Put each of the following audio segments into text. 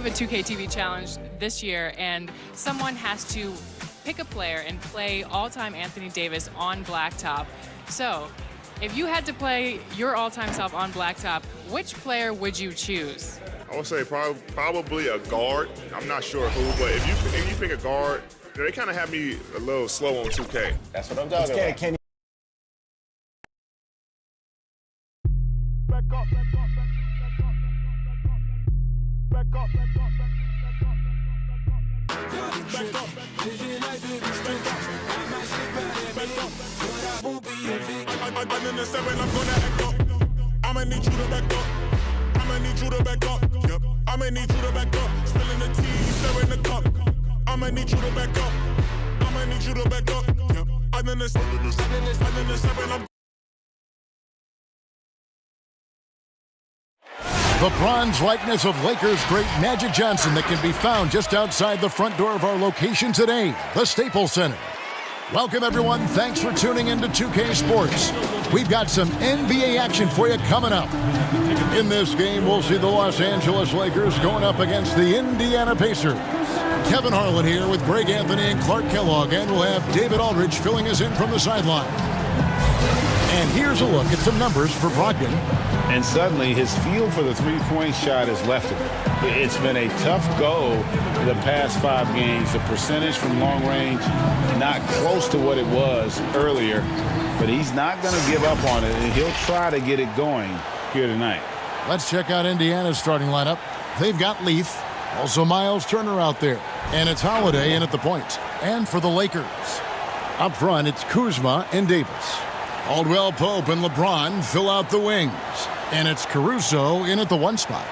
a 2K TV challenge this year, and someone has to pick a player and play all-time Anthony Davis on blacktop. So, if you had to play your all-time self on blacktop, which player would you choose? I would say probably a guard. I'm not sure who, but if you pick a guard, they kind of have me a little slow on 2K. That's what I'm talking about. Can I'ma need you to back up. I'ma need you to back up. Yep. I'ma need you to back up. Spilling the tea, stirring the cup. I'ma need you to back up. I'ma need you to back up. Yep. I'm in the seven. The bronze likeness of Lakers great Magic Johnson that can be found just outside the front door of our location today, the Staples Center. Welcome, everyone. Thanks for tuning in to 2K Sports. We've got some NBA action for you coming up. In this game, we'll see the Los Angeles Lakers going up against the Indiana Pacers. Kevin Harlan here with Greg Anthony and Clark Kellogg, and we'll have David Aldridge filling us in from the sideline. And here's a look at some numbers for Brogdon. And suddenly his feel for the three-point shot has left him. It's been a tough go the past 5 games. The percentage from long range not close to what it was earlier, but he's not going to give up on it, and he'll try to get it going here tonight. Let's check out Indiana's starting lineup. They've got Leaf, also Miles Turner out there, and it's Holiday in at the point. And for the Lakers, up front, it's Kuzma and Davis. Caldwell Pope and LeBron fill out the wings. And it's Caruso in at the 1 spot.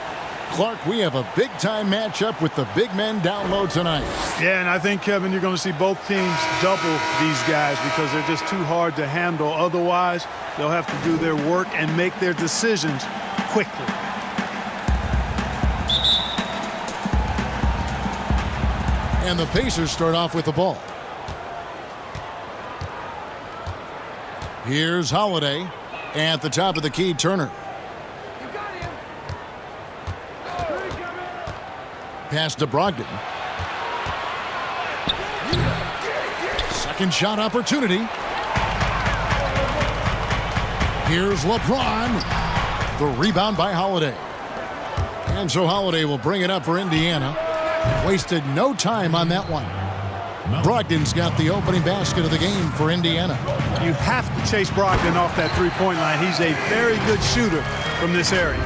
Clark, we have a big-time matchup with the big men down low tonight. Yeah, and I think, Kevin, you're going to see both teams double these guys because they're just too hard to handle. Otherwise, they'll have to do their work and make their decisions quickly. And the Pacers start off with the ball. Here's Holiday. At the top of the key, Turner. Pass to Brogdon. Second shot opportunity. Here's LeBron. The rebound by Holiday. And so Holiday will bring it up for Indiana. Wasted no time on that one. Brogdon's got the opening basket of the game for Indiana. You have to chase Brogdon off that three-point line. He's a very good shooter from this area.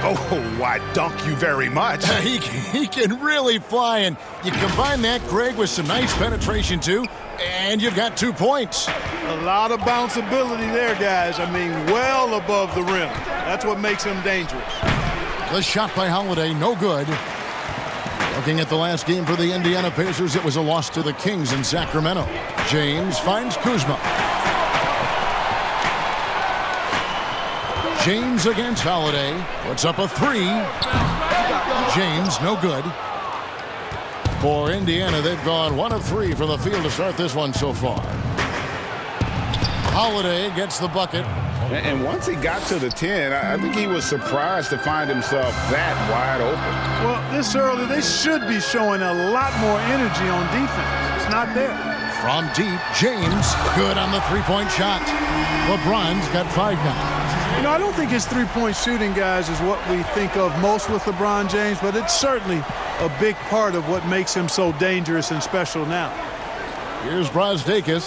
Oh, I dunk you very much. He can really fly, and you combine that, Greg, with some nice penetration, too, and you've got 2 points. A lot of bounceability there, guys. I mean, well above the rim. That's what makes him dangerous. The shot by Holiday, no good. Looking at the last game for the Indiana Pacers, it was a loss to the Kings in Sacramento. James finds Kuzma. James against Holiday. Puts up a 3. James, no good. For Indiana, they've gone 1 of 3 from the field to start this one so far. Holiday gets the bucket. And once he got to the 10, I think he was surprised to find himself that wide open. Well, this early, they should be showing a lot more energy on defense. It's not there. From deep, James, good on the three-point shot. LeBron's got 5 now. You know, I don't think his three-point shooting, guys, is what we think of most with LeBron James, but it's certainly a big part of what makes him so dangerous and special now. Here's Brogdon.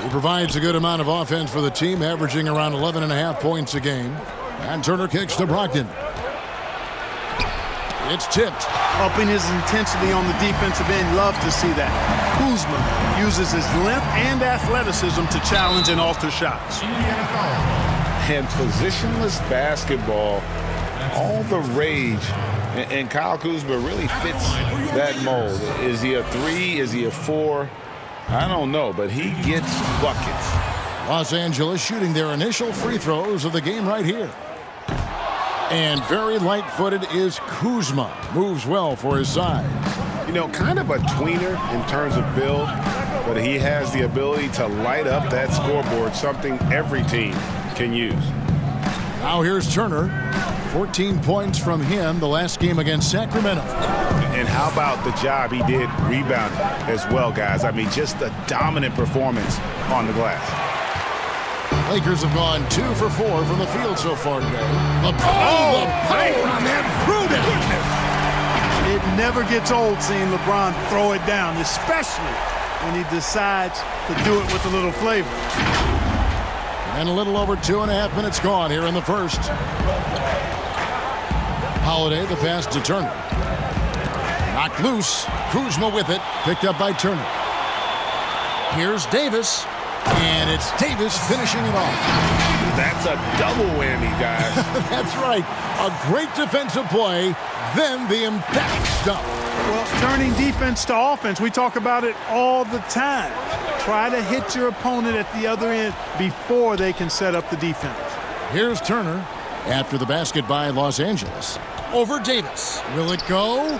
He provides a good amount of offense for the team, averaging around 11.5 points a game. And Turner kicks to Brogdon. It's tipped. Upping his intensity on the defensive end. Love to see that. Kuzma uses his length and athleticism to challenge and alter shots. And positionless basketball, all the rage. And Kyle Kuzma really fits that mold. Is he a 3? Is he a 4? I don't know, but he gets buckets. Los Angeles shooting their initial free throws of the game right here. And very light-footed is Kuzma. Moves well for his size. You know, kind of a tweener in terms of build, but he has the ability to light up that scoreboard, something every team can use. Now here's Turner. 14 points from him the last game against Sacramento. And how about the job he did rebounding as well, guys? I mean, just a dominant performance on the glass. Lakers have gone 2 for 4 from the field so far today. The power on that Fruta. It never gets old seeing LeBron throw it down, especially when he decides to do it with a little flavor. And a little over 2.5 minutes gone here in the first. Holiday, the pass to Turner. Knocked loose. Kuzma with it. Picked up by Turner. Here's Davis. And it's Davis finishing it off. That's a double whammy, guys. That's right. A great defensive play, then the emphatic stop. Well, turning defense to offense, we talk about it all the time. Try to hit your opponent at the other end before they can set up the defense. Here's Turner after the basket by Los Angeles. Over Davis. Will it go?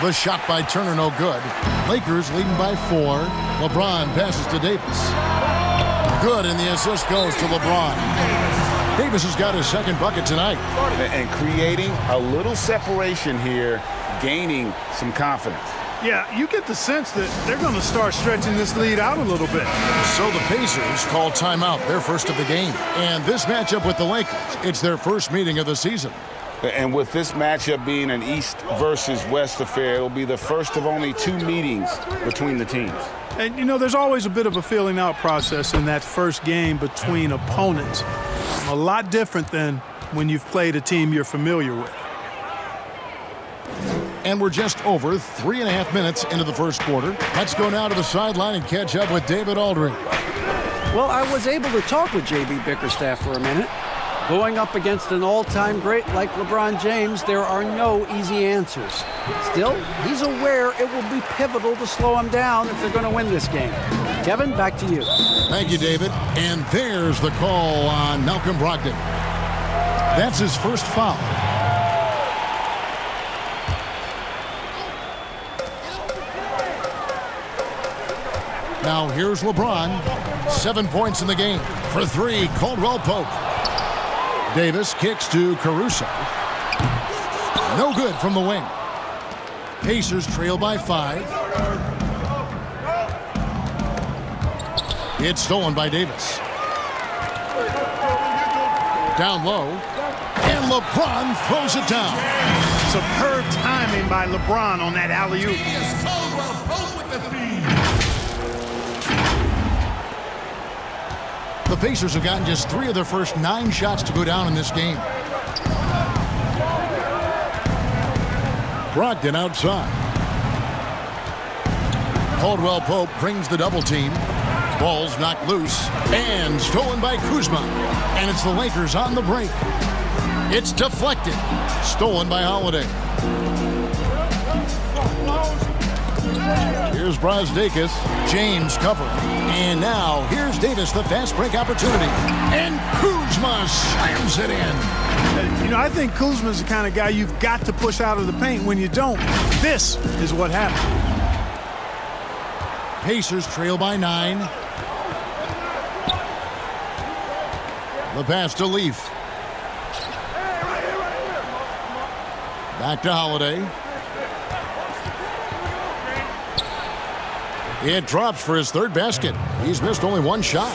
The shot by Turner, no good. Lakers leading by 4. LeBron passes to Davis. Good, and the assist goes to LeBron. Davis has got his second bucket tonight. And creating a little separation here, gaining some confidence. Yeah, you get the sense that they're going to start stretching this lead out a little bit. So the Pacers call timeout, their first of the game. And this matchup with the Lakers, it's their first meeting of the season. And with this matchup being an East versus West affair, it'll be the first of only 2 meetings between the teams. And, you know, there's always a bit of a feeling out process in that first game between opponents. A lot different than when you've played a team you're familiar with. And we're just over 3.5 minutes into the first quarter. Let's go now to the sideline and catch up with David Aldridge. Well, I was able to talk with J.B. Bickerstaff for a minute. Going up against an all-time great like LeBron James, there are no easy answers. Still, he's aware it will be pivotal to slow him down if they're going to win this game. Kevin, back to you. Thank you, David. And there's the call on Malcolm Brogdon. That's his first foul. Now here's LeBron. 7 points in the game. For 3, Caldwell Pope. Davis kicks to Caruso. No good from the wing. Pacers trail by 5. It's stolen by Davis. Down low. And LeBron throws it down. Superb timing by LeBron on that alley-oop. The Pacers have gotten just 3 of their first 9 shots to go down in this game. Brogdon outside. Caldwell Pope brings the double team. Ball's knocked loose and stolen by Kuzma. And it's the Lakers on the break. It's deflected. Stolen by Holiday. Here's Brasdakis. James covering. And now here's Davis, the fast break opportunity. And Kuzma slams it in. You know, I think Kuzma's the kind of guy you've got to push out of the paint. When you don't, this is what happens. Pacers trail by 9. The pass to Leaf. Back to Holiday. It drops for his 3rd basket. He's missed only 1 shot.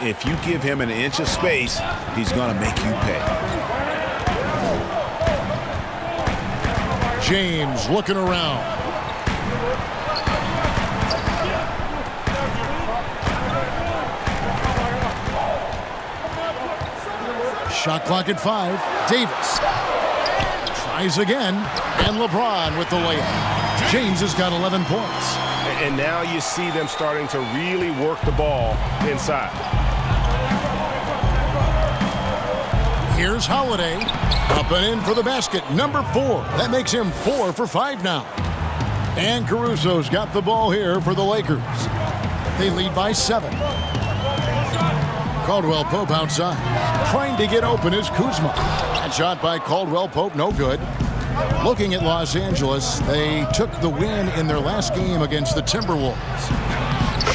If you give him an inch of space, he's going to make you pay. James looking around. Shot clock at 5. Davis tries again. And LeBron with the layup. James has got 11 points. And now you see them starting to really work the ball inside. Here's Holiday. Up and in for the basket. Number 4. That makes him 4 for 5 now. And Caruso's got the ball here for the Lakers. They lead by 7. Caldwell Pope outside. Trying to get open is Kuzma. That shot by Caldwell Pope, no good. Looking at Los Angeles, they took the win in their last game against the Timberwolves.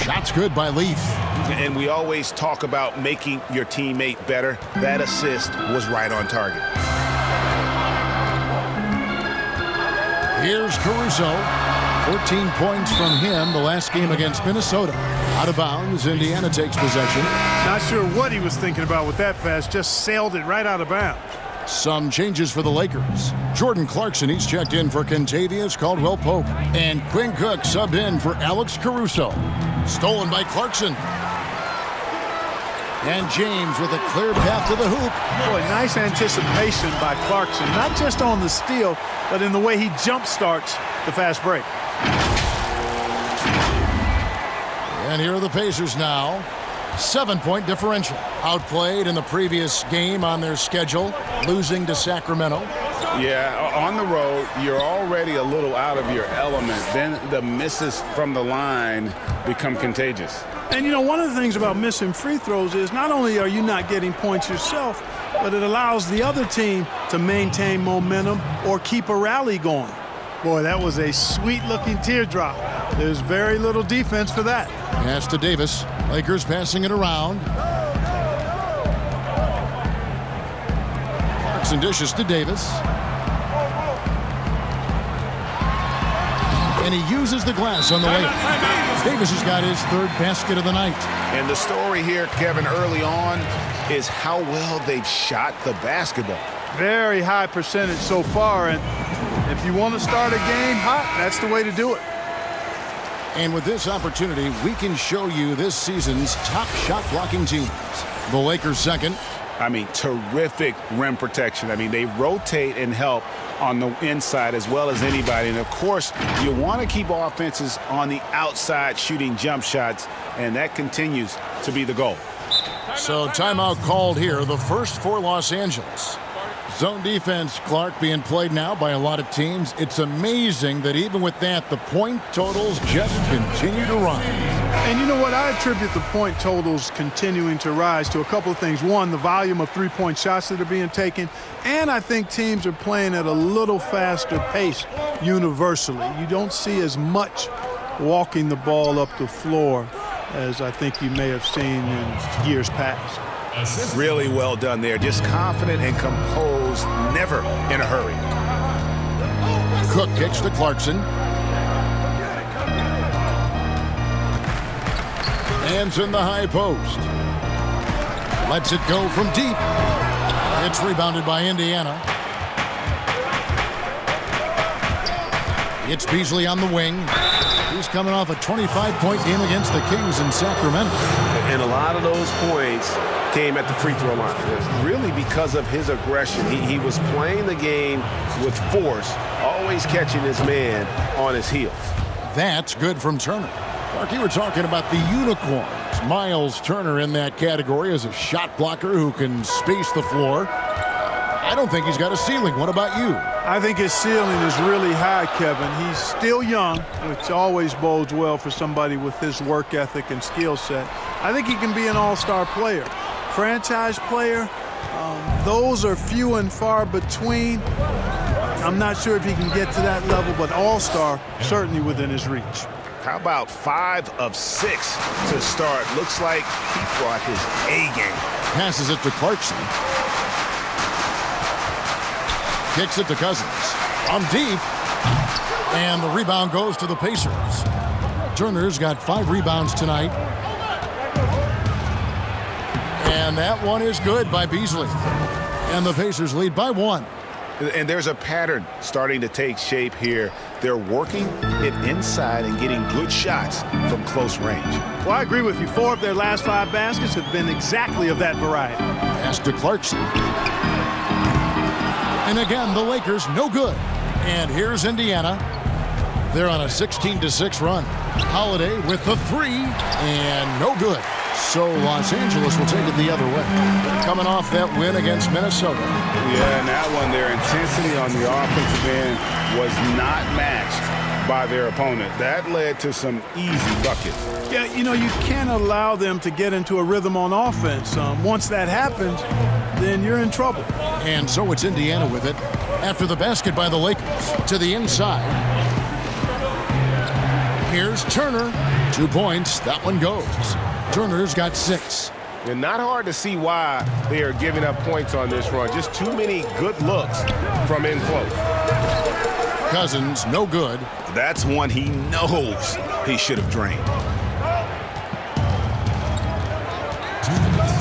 Shot's good by Leaf. And we always talk about making your teammate better. That assist was right on target. Here's Caruso. 14 points from him the last game against Minnesota. Out of bounds, Indiana takes possession. Not sure what he was thinking about with that pass. Just sailed it right out of bounds. Some changes for the Lakers. Jordan Clarkson, he's checked in for Kentavious Caldwell-Pope. And Quinn Cook subbed in for Alex Caruso. Stolen by Clarkson. And James with a clear path to the hoop. Boy, nice anticipation by Clarkson. Not just on the steal, but in the way he jump starts the fast break. And here are the Pacers now. 7-point differential. Outplayed in the previous game on their schedule, losing to Sacramento. Yeah, on the road, you're already a little out of your element. Then the misses from the line become contagious. And, you know, one of the things about missing free throws is not only are you not getting points yourself, but it allows the other team to maintain momentum or keep a rally going. Boy, that was a sweet-looking teardrop. There's very little defense for that. Pass to Davis. Lakers passing it around. Clarkson dishes to Davis. And he uses the glass on the layup. Davis has got his third basket of the night. And the story here, Kevin, early on is how well they've shot the basketball. Very high percentage so far, and if you want to start a game hot, that's the way to do it. And with this opportunity, we can show you this season's top shot blocking teams. The Lakers second. I mean, terrific rim protection. I mean, they rotate and help on the inside as well as anybody. And, of course, you want to keep offenses on the outside shooting jump shots, and that continues to be the goal. So timeout called here, the first for Los Angeles. Zone defense, Clark, being played now by a lot of teams. It's amazing that even with that, the point totals just continue to rise. And you know what? I attribute the point totals continuing to rise to a couple of things. One, the volume of three-point shots that are being taken. And I think teams are playing at a little faster pace universally. You don't see as much walking the ball up the floor as I think you may have seen in years past. Really well done there. Just confident and composed, never in a hurry. Cook kicks to Clarkson. Hands in the high post. Lets it go from deep. It's rebounded by Indiana. It's Beasley on the wing. He's coming off a 25-point game against the Kings in Sacramento. And a lot of those points came at the free throw line. Really because of his aggression. He was playing the game with force, always catching his man on his heels. That's good from Turner. Mark, you were talking about the unicorns. Miles Turner in that category as a shot blocker who can space the floor. I don't think he's got a ceiling. What about you? I think his ceiling is really high, Kevin. He's still young, which always bodes well for somebody with his work ethic and skill set. I think he can be an all-star player. Franchise player, those are few and far between. I'm not sure if he can get to that level, but all-star certainly within his reach. How about 5 of 6 to start? Looks like he brought his A game. Passes it to Clarkson. Kicks it to Cousins. On deep. And the rebound goes to the Pacers. Turner's got 5 rebounds tonight. And that one is good by Beasley. And the Pacers lead by 1. And there's a pattern starting to take shape here. They're working it inside and getting good shots from close range. Well, I agree with you. 4 of their last 5 baskets have been exactly of that variety. Pass to Clarkson. And again, the Lakers no good. And here's Indiana. They're on a 16-6 run. Holiday with the 3 and no good. So Los Angeles will take it the other way. Coming off that win against Minnesota. Yeah, and that one, their intensity on the offensive end was not matched by their opponent. That led to some easy buckets. Yeah, you know, you can't allow them to get into a rhythm on offense. Once that happens, then you're in trouble. And so it's Indiana with it after the basket by the Lakers to the inside. Here's Turner. 2 points. That one goes. Turner's got 6. And not hard to see why they are giving up points on this run. Just too many good looks from in close. Cousins, no good. That's one he knows he should have drained.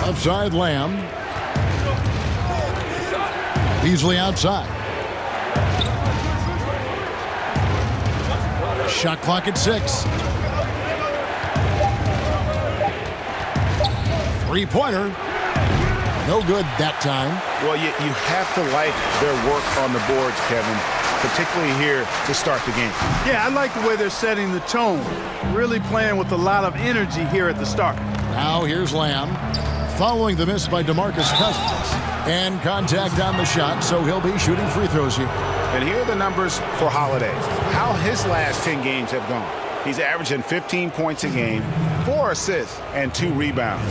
Upside Lamb. Beasley outside. Shot clock at 6. Three-pointer. No good that time. Well, you have to like their work on the boards, Kevin, particularly here to start the game. Yeah, I like the way they're setting the tone. Really playing with a lot of energy here at the start. Now here's Lamb. Following the miss by DeMarcus Cousins. And contact on the shot, so he'll be shooting free throws here. And here are the numbers for Holiday. How his last 10 games have gone. He's averaging 15 points a game, 4 assists, and 2 rebounds.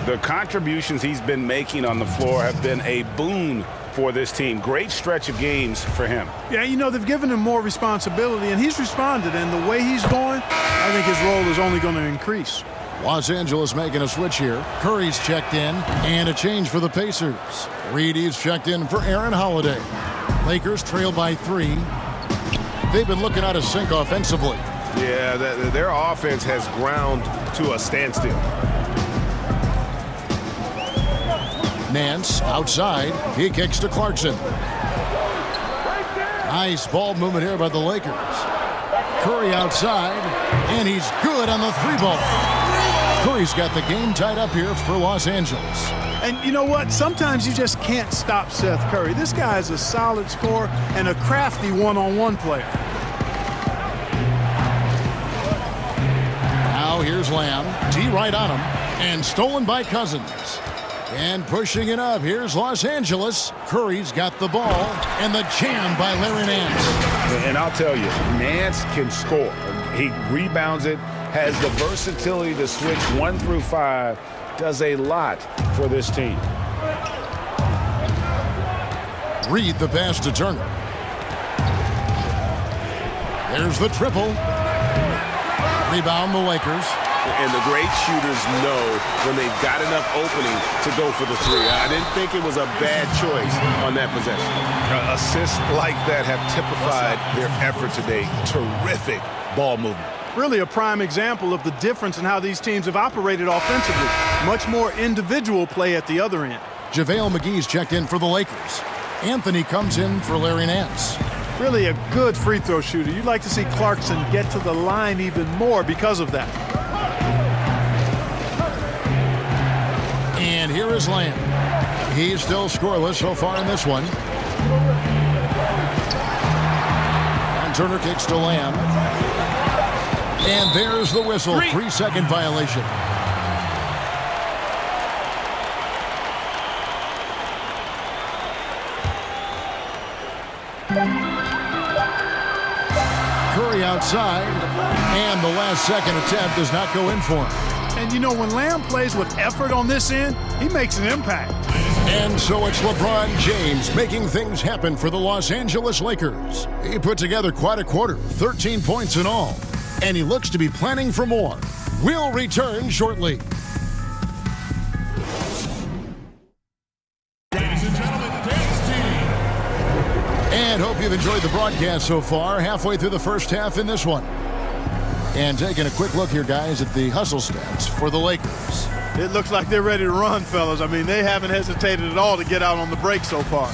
The contributions he's been making on the floor have been a boon for this team. Great stretch of games for him. Yeah, you know, they've given him more responsibility, and he's responded. And the way he's going, I think his role is only going to increase. Los Angeles making a switch here. Curry's checked in, and a change for the Pacers. Reedy's checked in for Aaron Holiday. Lakers trail by 3. They've been looking out of sync offensively. Yeah, their offense has ground to a standstill. Nance outside. He kicks to Clarkson. Nice ball movement here by the Lakers. Curry outside, and he's good on the 3-ball. Curry's got the game tied up here for Los Angeles. And you know what? Sometimes you just can't stop Seth Curry. This guy is a solid scorer and a crafty one-on-one player. Now here's Lamb. D right on him. And stolen by Cousins. And pushing it up. Here's Los Angeles. Curry's got the ball. And the jam by Larry Nance. And I'll tell you, Nance can score. He rebounds it, has the versatility to switch 1 through 5, does a lot for this team. Reed the pass to Turner. There's the triple. Rebound the Lakers. And the great shooters know when they've got enough opening to go for the 3. I didn't think it was a bad choice on that possession. Assists like that have typified their effort today. Terrific ball movement. Really a prime example of the difference in how these teams have operated offensively. Much more individual play at the other end. JaVale McGee's checked in for the Lakers. Anthony comes in for Larry Nance. Really a good free throw shooter. You'd like to see Clarkson get to the line even more because of that. And here is Lamb. He's still scoreless so far in this one. And Turner kicks to Lamb. And there's the whistle. 3-second violation. Curry outside. And the last second attempt does not go in for him. And you know, when Lamb plays with effort on this end, he makes an impact. And so it's LeBron James making things happen for the Los Angeles Lakers. He put together quite a quarter, 13 points in all. And he looks to be planning for more. We'll return shortly. Ladies and gentlemen, dance team. And hope you've enjoyed the broadcast so far. Halfway through the first half in this one. And taking a quick look here, guys, at the hustle stats for the Lakers. It looks like they're ready to run, fellas. I mean, they haven't hesitated at all to get out on the break so far.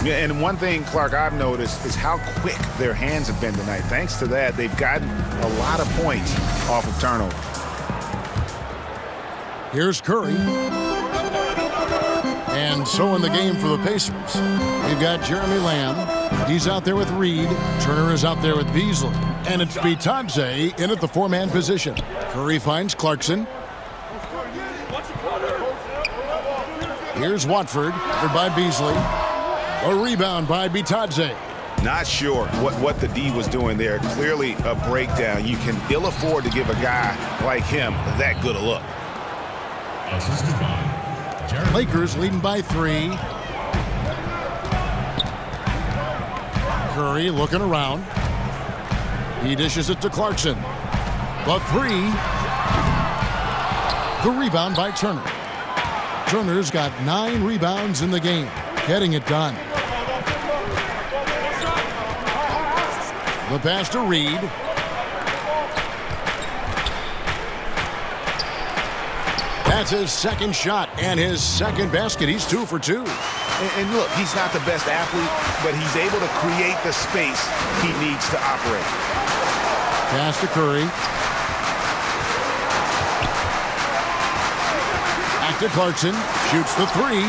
Yeah, and one thing, Clark, I've noticed is how quick their hands have been tonight. Thanks to that, they've gotten a lot of points off of turnover. Here's Curry. And so in the game for the Pacers, we've got Jeremy Lamb. He's out there with Reed. Turner is out there with Beasley. And it's Bitadze in at the 4-man position. Curry finds Clarkson. Here's Watford, covered by Beasley. A rebound by Bitadze. Not sure what the D was doing there. Clearly a breakdown. You can ill afford to give a guy like him that good a look. Lakers leading by 3. Curry looking around. He dishes it to Clarkson. The 3. The rebound by Turner. Turner's got 9 rebounds in the game, getting it done. The pass to Reed. That's his second shot and his second basket. He's 2 for 2. And look, he's not the best athlete, but he's able to create the space he needs to operate. Pass to Curry. Back to Clarkson. Shoots the 3.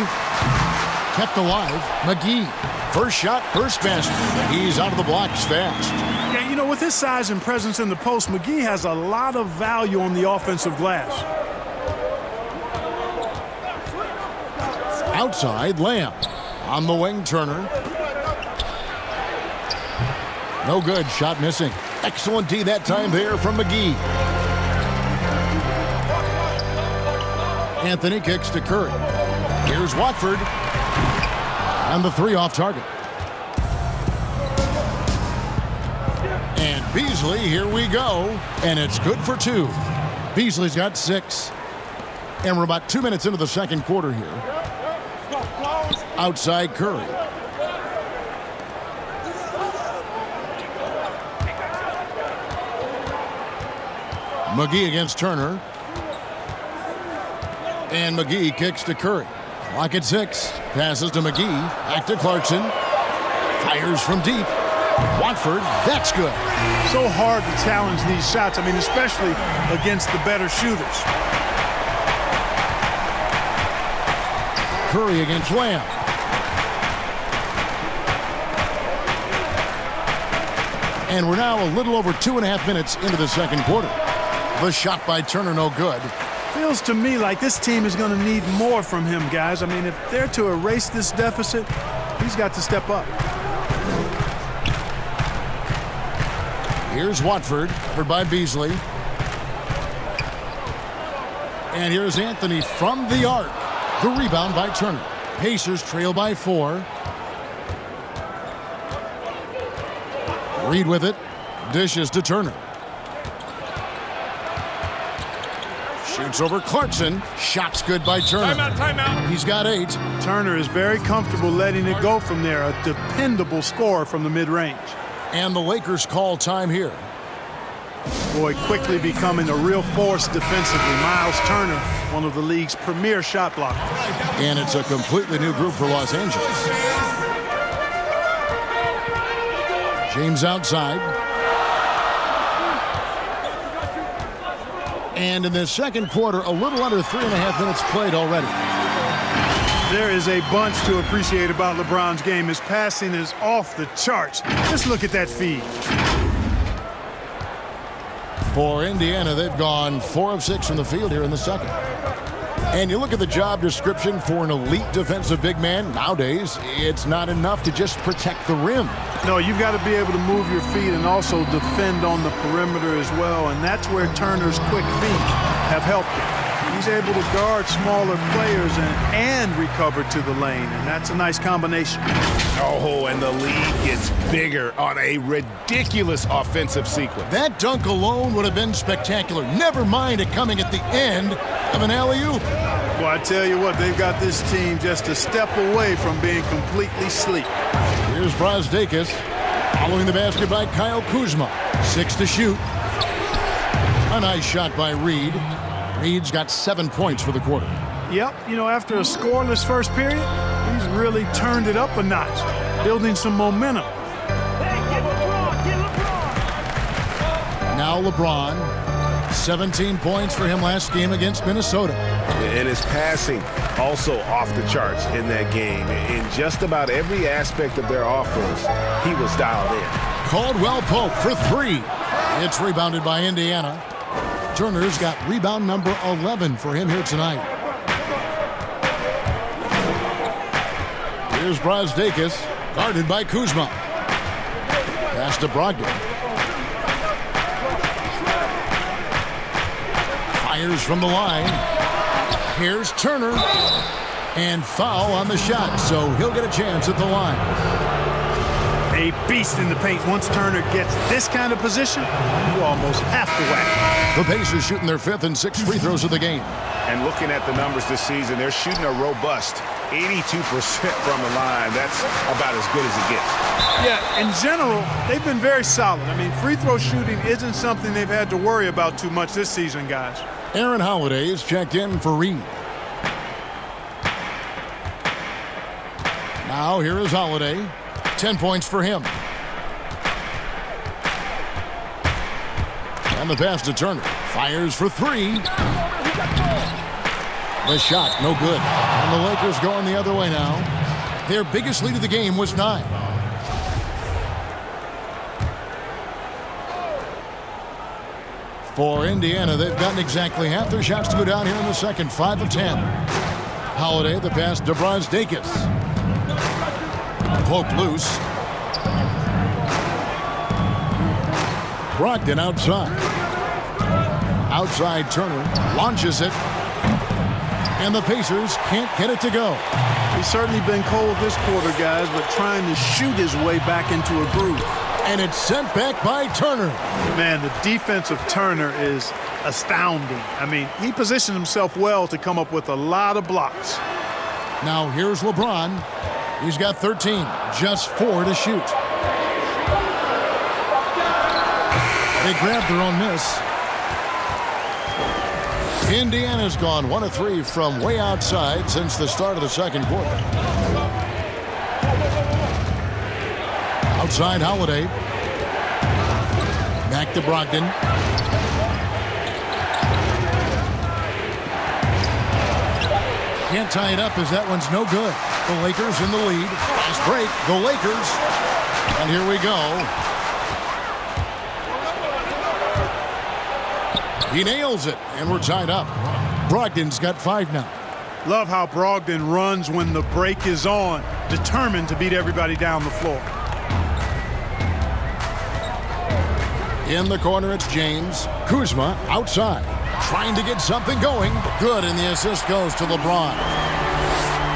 Kept alive. McGee. First shot, first basket. He's out of the blocks fast. Yeah, you know, with his size and presence in the post, McGee has a lot of value on the offensive glass. Outside, Lamb. On the wing, Turner. No good. Shot missing. Excellent D that time there from McGee. Anthony kicks to Curry. Here's Watford. And the 3 off target. And Beasley, here we go. And it's good for 2. Beasley's got 6. And we're about 2 minutes into the second quarter here. Outside Curry. McGee against Turner. And McGee kicks to Curry. Clock at 6. Passes to McGee. Back to Clarkson. Fires from deep. Watford, that's good. So hard to challenge these shots. I mean, especially against the better shooters. Curry against Lamb. And we're now a little over 2.5 minutes into the second quarter. The shot by Turner, no good. Feels to me like this team is going to need more from him, guys. I mean, if they're to erase this deficit, he's got to step up. Here's Watford, covered by Beasley. And here's Anthony from the arc. The rebound by Turner. Pacers trail by 4. Reed with it. Dishes to Turner. Shoots over Clarkson. Shots good by Turner. Timeout. He's got 8. Turner is very comfortable letting it go from there. A dependable scorer from the mid-range. And the Lakers call time here. Boy, quickly becoming a real force defensively. Miles Turner, one of the league's premier shot blockers. And it's a completely new group for Los Angeles. James outside. And in the second quarter, a little under 3.5 minutes played already. There is a bunch to appreciate about LeBron's game. His passing is off the charts. Just look at that feed. For Indiana, they've gone 4 of 6 from the field here in the second. And you look at the job description for an elite defensive big man. Nowadays, it's not enough to just protect the rim. No, you've got to be able to move your feet and also defend on the perimeter as well. And that's where Turner's quick feet have helped him. He's able to guard smaller players and recover to the lane, and that's a nice combination. Oh, and the lead gets bigger on a ridiculous offensive sequence. That dunk alone would have been spectacular. Never mind it coming at the end of an alley-oop. Well, I tell you what, they've got this team just a step away from being completely asleep. Here's Brazdakis following the basket by Kyle Kuzma. 6 to shoot. A nice shot by Reed. Reed's got 7 points for the quarter. Yep, you know, after a scoreless first period, he's really turned it up a notch, building some momentum. Now LeBron, 17 points for him last game against Minnesota. And his passing also off the charts in that game. In just about every aspect of their offense, he was dialed in. Caldwell Pope for 3. It's rebounded by Indiana. Turner's got rebound number 11 for him here tonight. Here's Brazdakis, guarded by Kuzma. Pass to Brogdon. Fires from the line. Here's Turner. And foul on the shot, so he'll get a chance at the line. A beast in the paint. Once Turner gets this kind of position, you almost have to whack. The Pacers shooting their 5th and 6th free throws of the game. And looking at the numbers this season, they're shooting a robust 82% from the line. That's about as good as it gets. Yeah, in general, they've been very solid. I mean, free throw shooting isn't something they've had to worry about too much this season, guys. Aaron Holiday is checked in for Reed. Now here is Holiday. 10 points for him. And the pass to Turner. Fires for three. The shot, no good. And the Lakers going the other way now. Their biggest lead of the game was 9. For Indiana, they've gotten exactly half their shots to go down here in the second. 5 of 10. Holiday, the pass to Brazdeikis. Poked loose. Brogdon outside. Outside Turner. Launches it. And the Pacers can't get it to go. He's certainly been cold this quarter, guys, but trying to shoot his way back into a groove. And it's sent back by Turner. Man, the defense of Turner is astounding. I mean, he positioned himself well to come up with a lot of blocks. Now here's LeBron. He's got 13, just 4 to shoot. They grabbed their own miss. Indiana's gone 1 of 3 from way outside since the start of the second quarter. Outside Holiday. Back to Brogdon. Can't tie it up as that one's no good. The Lakers in the lead. Fast break. The Lakers. And here we go. He nails it, and we're tied up. Brogdon's got 5 now. Love how Brogdon runs when the break is on, determined to beat everybody down the floor. In the corner, it's James. Kuzma outside, trying to get something going. Good, and the assist goes to LeBron.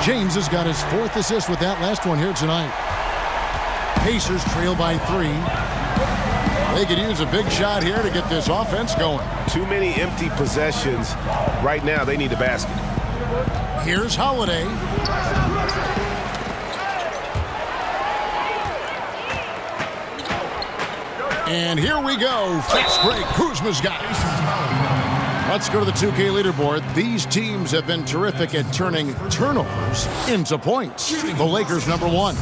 James has got his 4th assist with that last one here tonight. Pacers trail by 3. They could use a big shot here to get this offense going. Too many empty possessions. Right now, they need a basket. Here's Holiday. And here we go. Fast break. Kuzma's got it. Let's go to the 2K leaderboard. These teams have been terrific at turning turnovers into points. The Lakers #1.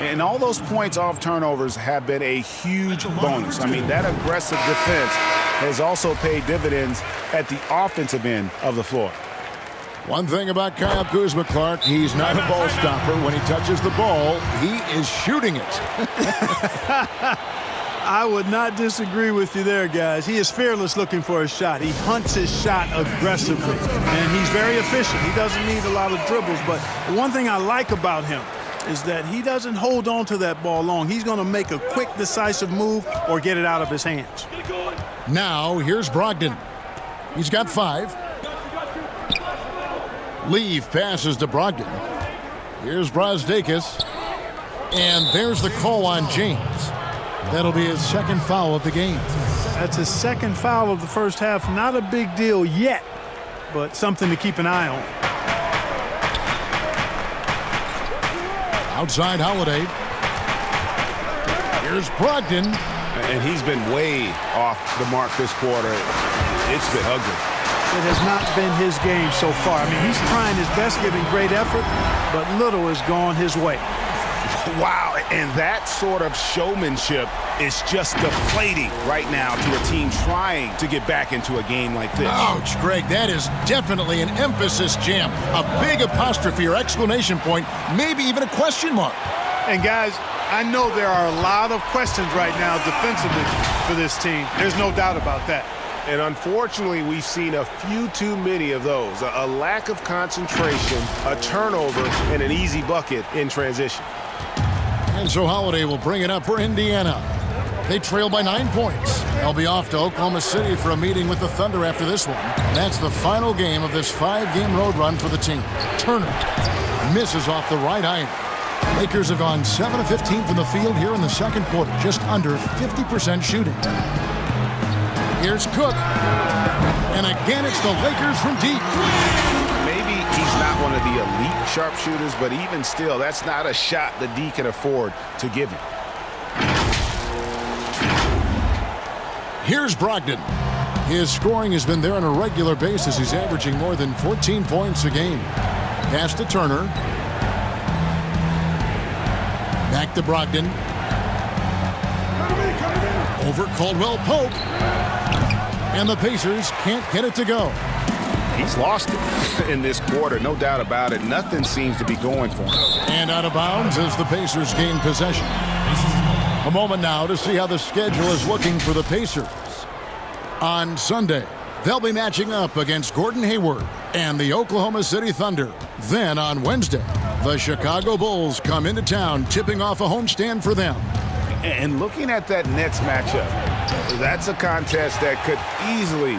And all those points off turnovers have been a huge bonus. I mean, that aggressive defense has also paid dividends at the offensive end of the floor. One thing about Kyle Kuzma, Clark, he's not a ball stopper. When he touches the ball, he is shooting it. I would not disagree with you there, guys. He is fearless looking for a shot. He hunts his shot aggressively, and he's very efficient. He doesn't need a lot of dribbles, but the one thing I like about him is that he doesn't hold on to that ball long. He's going to make a quick, decisive move or get it out of his hands. Now, here's Brogdon. He's got 5. Leave passes to Brogdon. Here's Brazdeikis. And there's the call on James. That'll be his 2nd foul of the game. That's his 2nd foul of the first half. Not a big deal yet, but something to keep an eye on. Outside Holiday. Here's Brogdon. And he's been way off the mark this quarter. It's been ugly. It has not been his game so far. I mean, he's trying his best, giving great effort, but little has gone his way. Wow, and that sort of showmanship is just deflating right now to a team trying to get back into a game like this. Ouch, Greg, that is definitely an emphasis jam. A big apostrophe or exclamation point, maybe even a question mark. And guys, I know there are a lot of questions right now defensively for this team. There's no doubt about that. And unfortunately, we've seen a few too many of those. A lack of concentration, a turnover, and an easy bucket in transition. And so Holiday will bring it up for Indiana. They trail by 9 points. They'll be off to Oklahoma City for a meeting with the Thunder after this one. And that's the final game of this 5-game road run for the team. Turner misses off the right iron. Lakers have gone 7 of 15 from the field here in the second quarter, just under 50% shooting. Here's Cook. And again, it's the Lakers from deep. Maybe he's not one of the elite sharpshooters, but even still, that's not a shot the D can afford to give him. Here's Brogdon. His scoring has been there on a regular basis. He's averaging more than 14 points a game. Pass to Turner. Back to Brogdon. Over Caldwell Pope. And the Pacers can't get it to go. He's lost it in this quarter, no doubt about it. Nothing seems to be going for him. And out of bounds as the Pacers gain possession. A moment now to see how the schedule is looking for the Pacers. On Sunday, they'll be matching up against Gordon Hayward and the Oklahoma City Thunder. Then on Wednesday, the Chicago Bulls come into town, tipping off a homestand for them. And looking at that Nets matchup, that's a contest that could easily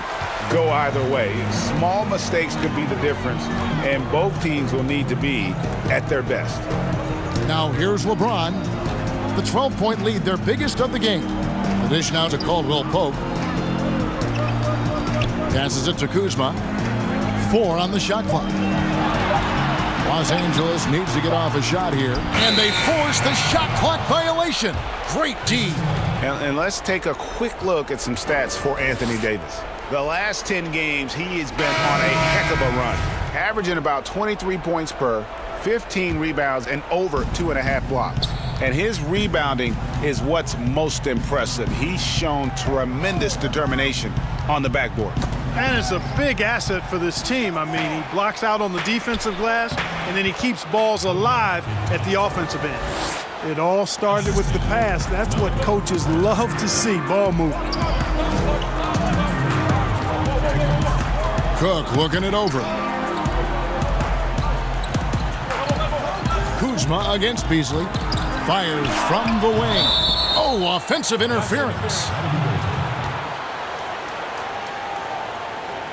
go either way. Small mistakes could be the difference, and both teams will need to be at their best. Now here's LeBron. The 12-point lead, their biggest of the game. The dish now to Caldwell Pope. Passes it to Kuzma. 4 on the shot clock. Los Angeles needs to get off a shot here. And they force the shot clock violation. Great D. And let's take a quick look at some stats for Anthony Davis. The last 10 games, he has been on a heck of a run. Averaging about 23 points per, 15 rebounds, and over 2.5 blocks. And his rebounding is what's most impressive. He's shown tremendous determination on the backboard. And it's a big asset for this team. I mean, he blocks out on the defensive glass, and then he keeps balls alive at the offensive end. It all started with the pass. That's what coaches love to see, ball movement. Cook looking it over. Kuzma against Beasley. Fires from the wing. Oh, offensive interference.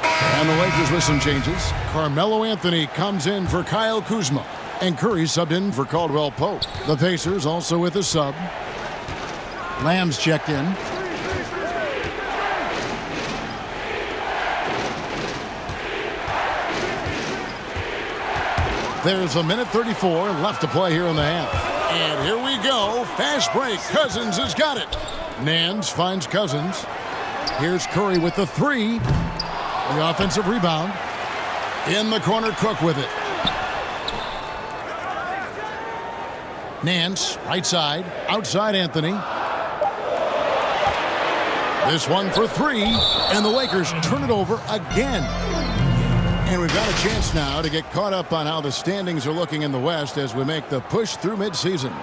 And the Lakers with some changes. Carmelo Anthony comes in for Kyle Kuzma. And Curry subbed in for Caldwell Pope. The Pacers also with a sub. Lamb's checked in. There's a minute 34 left to play here in the half. And here we go. Fast break. Cousins has got it. Nance finds Cousins. Here's Curry with the 3. The offensive rebound. In the corner, Cook with it. Nance, right side. Outside Anthony. This one for 3. And the Lakers turn it over again. And we've got a chance now to get caught up on how the standings are looking in the West as we make the push through midseason.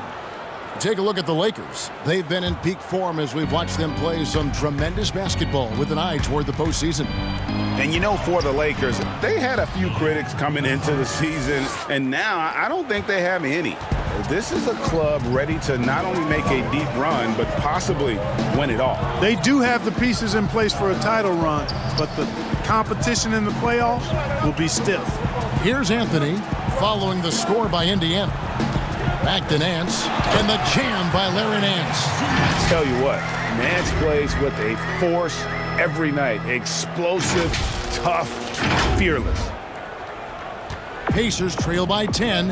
Take a look at the Lakers. They've been in peak form as we've watched them play some tremendous basketball with an eye toward the postseason. And you know, for the Lakers, they had a few critics coming into the season, and now I don't think they have any. This is a club ready to not only make a deep run, but possibly win it all. They do have the pieces in place for a title run, but the competition in the playoffs will be stiff. Here's Anthony following the score by Indiana. Back to Nance, and the jam by Larry Nance. I tell you what, Nance plays with a force every night. Explosive, tough, fearless. Pacers trail by 10.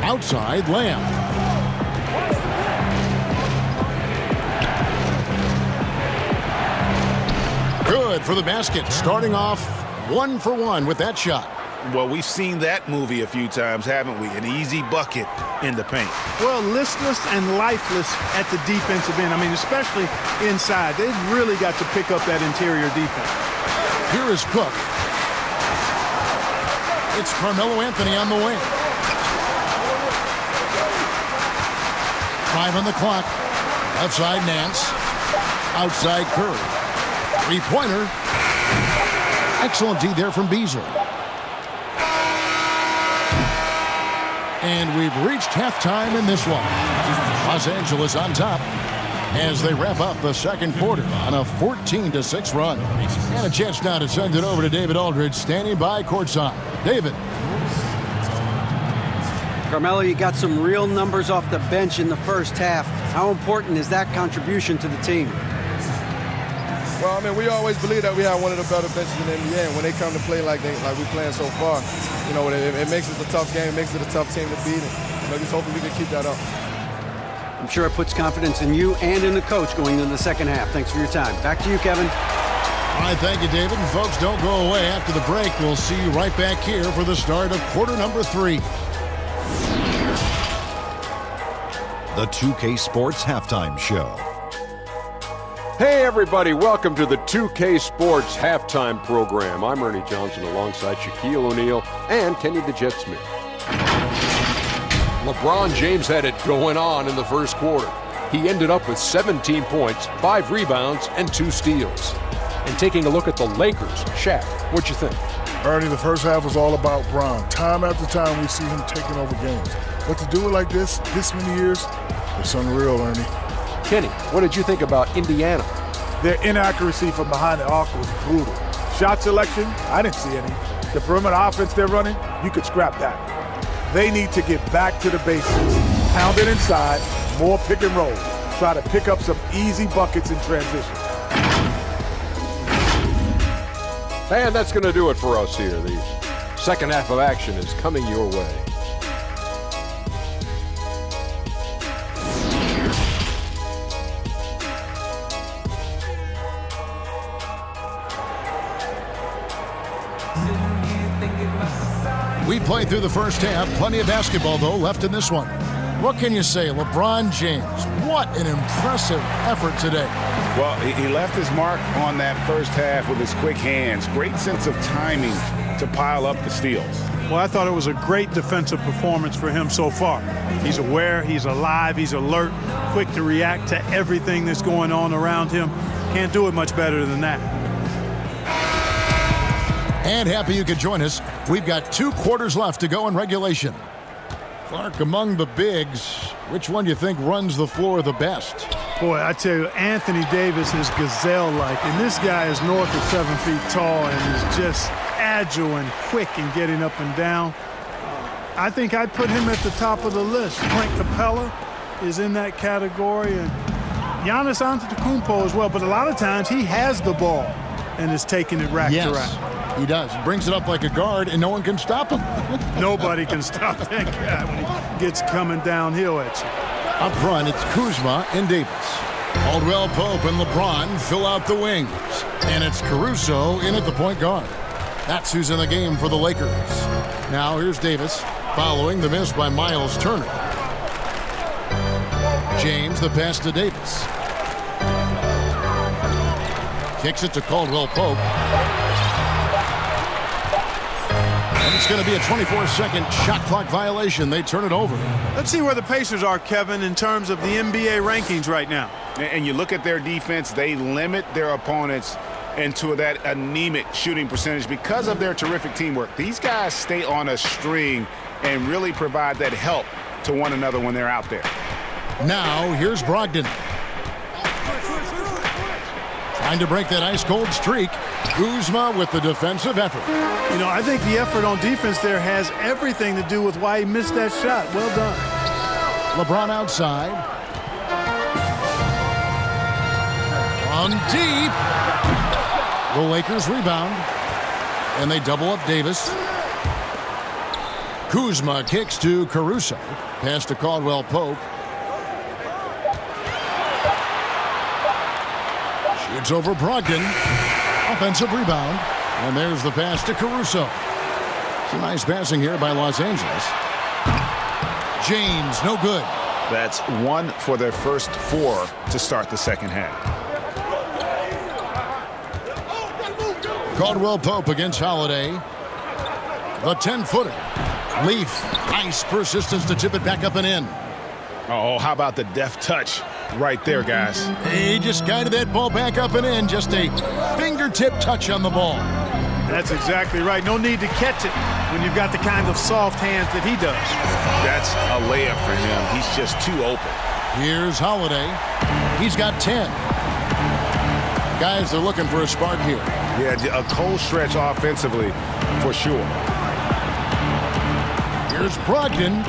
Outside, Lamb. Good for the basket. Starting off 1 for 1 with that shot. Well, we've seen that movie a few times, haven't we? An easy bucket in the paint. Well, listless and lifeless at the defensive end. I mean, especially inside. They've really got to pick up that interior defense. Here is Cook. It's Carmelo Anthony on the wing. 5 on the clock. Outside Nance. Outside Curry. 3-pointer. Excellent D there from Beasley. And we've reached halftime in this one. Los Angeles on top as they wrap up the second quarter on a 14-6 run. And a chance now to send it over to David Aldridge, standing by courtside. David. Carmelo, you got some real numbers off the bench in the first half. How important is that contribution to the team? Well, I mean, we always believe that we have one of the better benches in the NBA, and when they come to play like we're playing so far, you know, it makes it a tough game, makes it a tough team to beat, and you know, just hopefully we can keep that up. I'm sure it puts confidence in you and in the coach going into the second half. Thanks for your time. Back to you, Kevin. All right, thank you, David. And folks, don't go away. After the break, we'll see you right back here for the start of quarter number 3. The 2K Sports Halftime Show. Hey everybody, welcome to the 2K Sports Halftime Program. I'm Ernie Johnson alongside Shaquille O'Neal and Kenny the Jet Smith. LeBron James had it going on in the first quarter. He ended up with 17 points, 5 rebounds, and 2 steals. And taking a look at the Lakers, Shaq, what'd you think? Ernie, the first half was all about Bron. Time after time, we see him taking over games. But to do it like this many years, it's unreal, Ernie. Kenny, what did you think about Indiana? Their inaccuracy from behind the arc was brutal. Shot selection, I didn't see any. The perimeter offense they're running, you could scrap that. They need to get back to the basics. Pound it inside, more pick and roll. Try to pick up some easy buckets in transition. And that's going to do it for us here. The second half of action is coming your way. We played through the first half. Plenty of basketball, though, left in this one. What can you say? LeBron James, what an impressive effort today. Well, he left his mark on that first half with his quick hands. Great sense of timing to pile up the steals. Well, I thought it was a great defensive performance for him so far. He's aware, he's alive, he's alert, quick to react to everything that's going on around him. Can't do it much better than that. And happy you could join us. We've got 2 quarters left to go in regulation. Clark, among the bigs, which one do you think runs the floor the best? Boy, I tell you, Anthony Davis is gazelle-like, and this guy is north of 7 feet tall and is just agile and quick in getting up and down. I think I'd put him at the top of the list. Clint Capella is in that category, and Giannis Antetokounmpo as well, but a lot of times he has the ball and is taking it rack to rack. He does. Brings it up like a guard, and no one can stop him. Nobody can stop that guy when he gets coming downhill at you. Up front, it's Kuzma and Davis. Caldwell Pope and LeBron fill out the wings. And it's Caruso in at the point guard. That's who's in the game for the Lakers. Now here's Davis, following the miss by Miles Turner. James, the pass to Davis. Kicks it to Caldwell Pope. And it's going to be a 24-second shot clock violation. They turn it over. Let's see where the Pacers are, Kevin, in terms of the NBA rankings right now. And you look at their defense, they limit their opponents into that anemic shooting percentage because of their terrific teamwork. These guys stay on a string and really provide that help to one another when they're out there. Now, here's Brogdon. Trying to break that ice-cold streak. Kuzma with the defensive effort. You know, I think the effort on defense there has everything to do with why he missed that shot. Well done. LeBron outside. On deep. The Lakers rebound. And they double up Davis. Kuzma kicks to Caruso. Pass to Caldwell Pope. Shoots over Brogdon. Offensive rebound. And there's the pass to Caruso. Some nice passing here by Los Angeles. James, no good. That's 1 for their first 4 to start the second half. Caldwell Pope against Holiday. The 10-footer. Leaf, nice persistence to tip it back up and in. Oh, how about the deft touch right there, guys? He just guided that ball back up and in. Just a fingertip touch on the ball. That's exactly right. No need to catch it when you've got the kind of soft hands that he does. That's a layup for him. He's just too open. Here's Holiday. He's got 10. Guys, they're looking for a spark here. Yeah, a cold stretch offensively for sure. Here's Brogdon.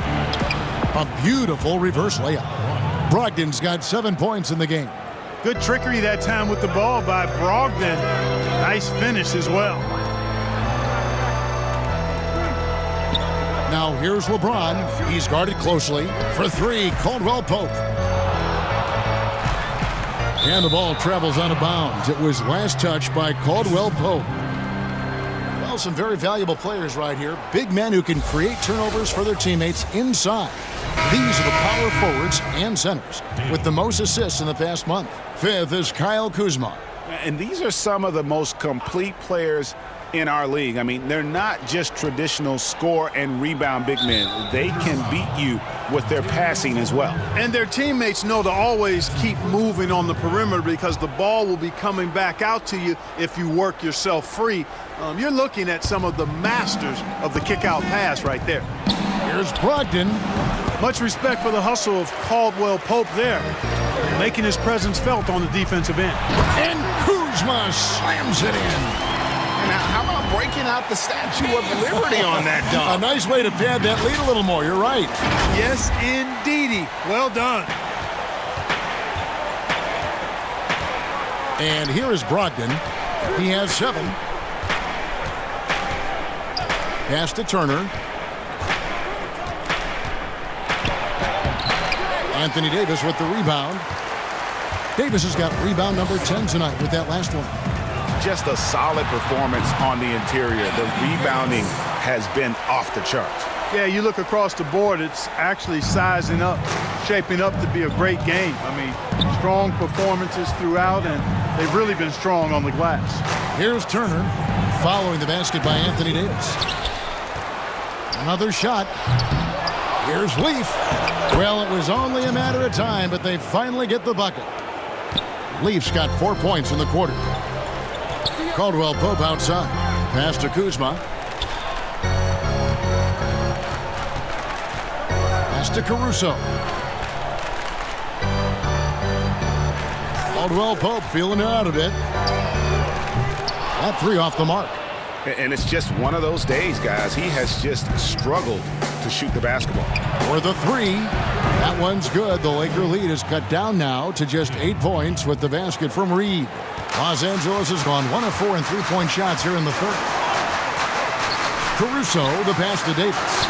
A beautiful reverse layup. Brogdon's got 7 points in the game. Good trickery that time with the ball by Brogdon. Nice finish as well. Now here's LeBron. He's guarded closely. For three, Caldwell Pope. And the ball travels out of bounds. It was last touched by Caldwell Pope. Well, some very valuable players right here. Big men who can create turnovers for their teammates inside. These are the power forwards and centers with the most assists in the past month. Fifth is Kyle Kuzma. And these are some of the most complete players in our league. I mean, they're not just traditional score and rebound big men. They can beat you with their passing as well. And their teammates know to always keep moving on the perimeter because the ball will be coming back out to you if you work yourself free. You're looking at some of the masters of the kick-out pass right there. Here's Brogdon. Much respect for the hustle of Caldwell Pope there, making his presence felt on the defensive end. And Kuzma slams it in. Now, how about breaking out the Statue of Liberty on that dunk? A nice way to pad that lead a little more. You're right. Yes, indeedy. Well done. And here is Brogdon. He has 7. Pass to Turner. Anthony Davis with the rebound. Davis has got rebound number 10 tonight with that last one. Just a solid performance on the interior. The rebounding has been off the charts. Yeah, you look across the board, it's actually sizing up, shaping up to be a great game. I mean, strong performances throughout, and they've really been strong on the glass. Here's Turner following the basket by Anthony Davis. Another shot. Here's Leaf. Well, it was only a matter of time, but they finally get the bucket. Leaf's got 4 points in the quarter. Caldwell Pope outside. Pass to Kuzma. Pass to Caruso. Caldwell Pope feeling it out a bit. That 3 off the mark. And it's just one of those days, guys. He has just struggled to shoot the basketball. For the 3. That one's good. The Laker lead is cut down now to just 8 points with the basket from Reed. Los Angeles has gone 1 of 4 in 3-point shots here in the third. Caruso, the pass to Davis.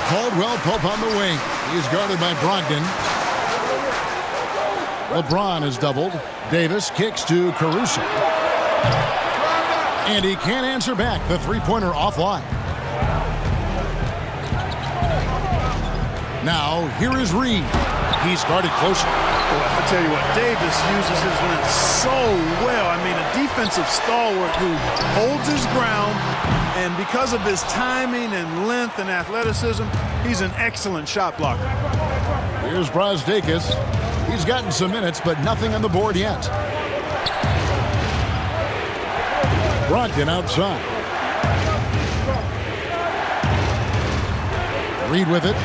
Caldwell Pope on the wing. He's guarded by Brogdon. LeBron is doubled. Davis kicks to Caruso. And he can't answer back. The 3-pointer offline. Now, here is Reed. He's guarded closer. Well, I tell you what, Davis uses his length so well. I mean, a defensive stalwart who holds his ground, and because of his timing and length and athleticism, he's an excellent shot blocker. Here's Brogdon. He's gotten some minutes, but nothing on the board yet. Brogdon outside. Reed with it.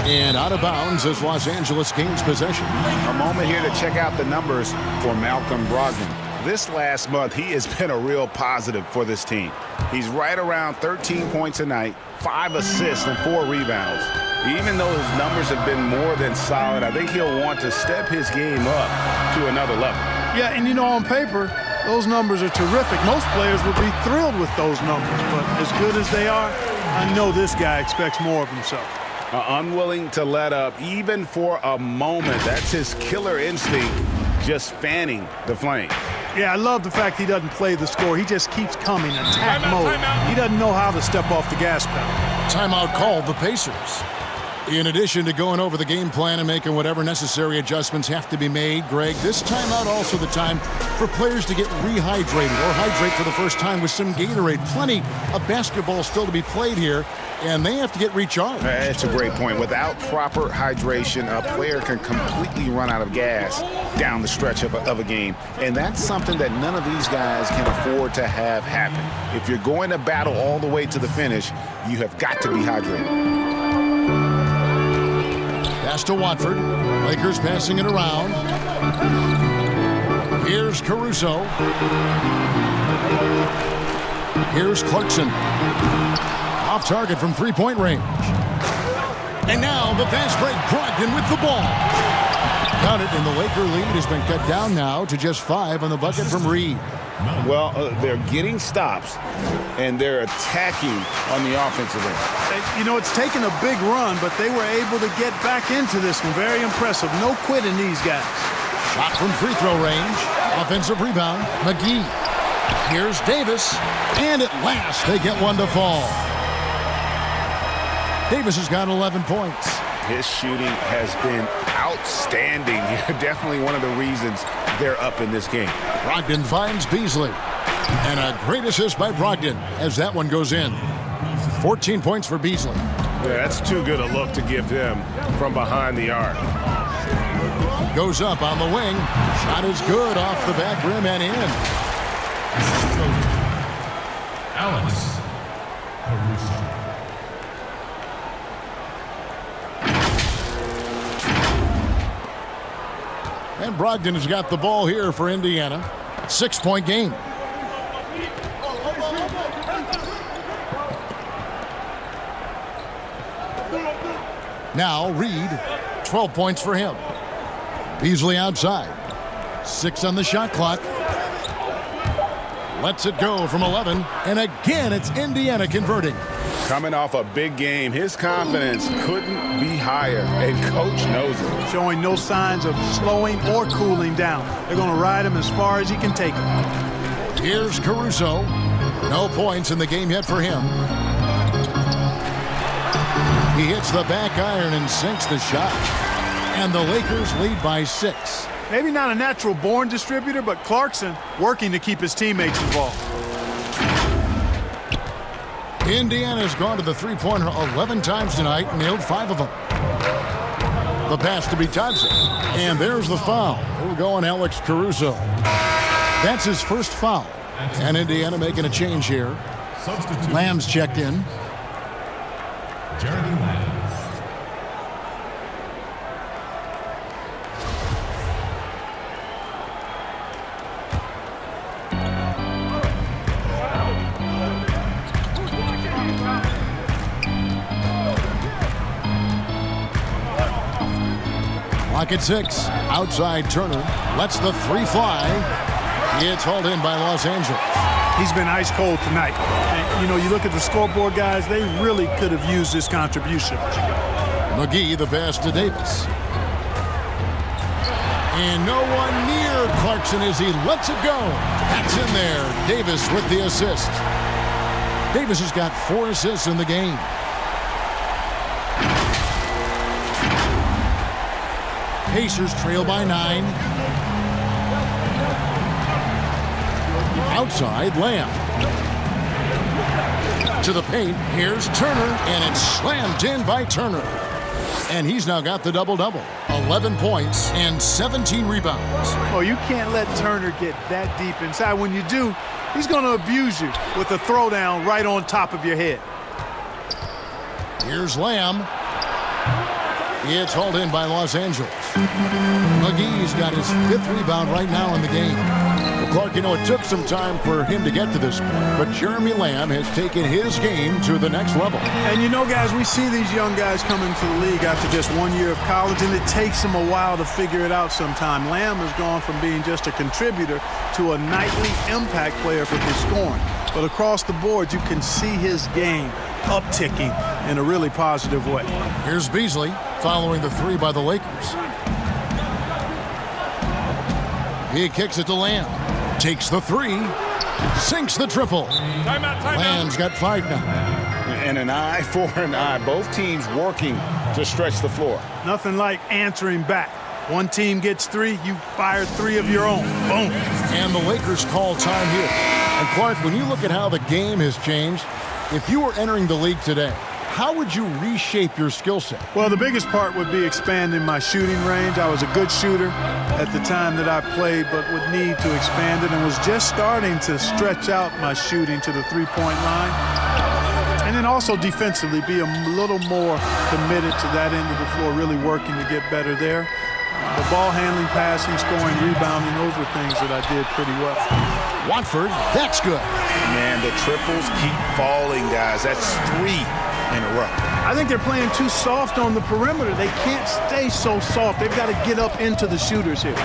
And out of bounds as Los Angeles gains possession. A moment here to check out the numbers for Malcolm Brogdon. This last month, he has been a real positive for this team. He's right around 13 points a night, 5 assists and 4 rebounds. Even though his numbers have been more than solid, I think he'll want to step his game up to another level. Yeah, and you know, on paper, those numbers are terrific. Most players would be thrilled with those numbers, but as good as they are, I know this guy expects more of himself. Unwilling to let up even for a moment. That's his killer instinct, just fanning the flame. Yeah, I love the fact he doesn't play the score. He just keeps coming, attack mode. He doesn't know how to step off the gas pedal. Timeout called the Pacers. In addition to going over the game plan and making whatever necessary adjustments have to be made, Greg, this timeout also the time for players to get rehydrated or hydrate for the first time with some Gatorade. Plenty of basketball still to be played here, and they have to get recharged. That's a great point. Without proper hydration, a player can completely run out of gas down the stretch of a game, and that's something that none of these guys can afford to have happen. If you're going to battle all the way to the finish, you have got to be hydrated. Pass to Watford. Lakers passing it around. Here's Caruso. Here's Clarkson. Off target from 3-point range. And now the fast break, Brogdon with the ball. Count it, and the Laker lead has been cut down now to just 5 on the bucket from Reed. Well, they're getting stops, and they're attacking on the offensive end. You know, it's taken a big run, but they were able to get back into this one. Very impressive. No quitting these guys. Shot from free throw range. Offensive rebound, McGee. Here's Davis, and at last they get one to fall. Davis has got 11 points. His shooting has been outstanding. Definitely one of the reasons they're up in this game. Brogdon finds Beasley. And a great assist by Brogdon as that one goes in. 14 points for Beasley. Yeah, that's too good a look to give them from behind the arc. Goes up on the wing. Shot is good off the back rim and in. Alex Caruso. And Brogdon has got the ball here for Indiana. 6-point game. Now Reed, 12 points for him. Beasley outside. 6 on the shot clock. Lets it go from 11. And again, it's Indiana converting. Coming off a big game, his confidence couldn't be higher, and coach knows it. Showing no signs of slowing or cooling down. They're going to ride him as far as he can take him. Here's Caruso. No points in the game yet for him. He hits the back iron and sinks the shot. And the Lakers lead by 6. Maybe not a natural born distributor, but Clarkson working to keep his teammates involved. Indiana's gone to the three-pointer 11 times tonight and nailed 5 of them. The pass to Bitadze. And there's the foul. It'll go on Alex Caruso. That's his first foul. And Indiana making a change here. Lamb's checked in. Jeremy Lamb. Clock at 6. Outside Turner. Lets the 3 fly. It's hauled in by Los Angeles. He's been ice cold tonight. And, you know, you look at the scoreboard, guys, they really could have used this contribution. McGee, the pass to Davis. And no one near Clarkson as he lets it go. That's in there. Davis with the assist. Davis has got 4 assists in the game. Pacers trail by 9. Outside, Lamb. To the paint, here's Turner, and it's slammed in by Turner. And he's now got the double-double. 11 points and 17 rebounds. Oh, you can't let Turner get that deep inside. When you do, he's going to abuse you with a throwdown right on top of your head. Here's Lamb. It's hauled in by Los Angeles. McGee's got his 5th rebound right now in the game. Well, Clark, you know, it took some time for him to get to this point, but Jeremy Lamb has taken his game to the next level. And you know, guys, we see these young guys coming to the league after just 1 year of college, and it takes them a while to figure it out sometime. Lamb has gone from being just a contributor to a nightly impact player for his scoring. But across the board, you can see his game upticking in a really positive way. Here's Beasley following the 3 by the Lakers. He kicks it to Lamb. Takes the 3. Sinks the triple. Lamb's got 5 now. And an eye for an eye. Both teams working to stretch the floor. Nothing like answering back. One team gets 3, you fire 3 of your own. Boom. And the Lakers call time here. And Clark, when you look at how the game has changed, if you were entering the league today, how would you reshape your skill set? Well, the biggest part would be expanding my shooting range. I was a good shooter at the time that I played, but would need to expand it and was just starting to stretch out my shooting to the three-point line. And then also defensively be a little more committed to that end of the floor, really working to get better there. The ball handling, passing, scoring, rebounding, those are things that I did pretty well. Watford, that's good. Man, the triples keep falling, guys. That's 3 in a row. I think they're playing too soft on the perimeter. They can't stay so soft. They've got to get up into the shooters here.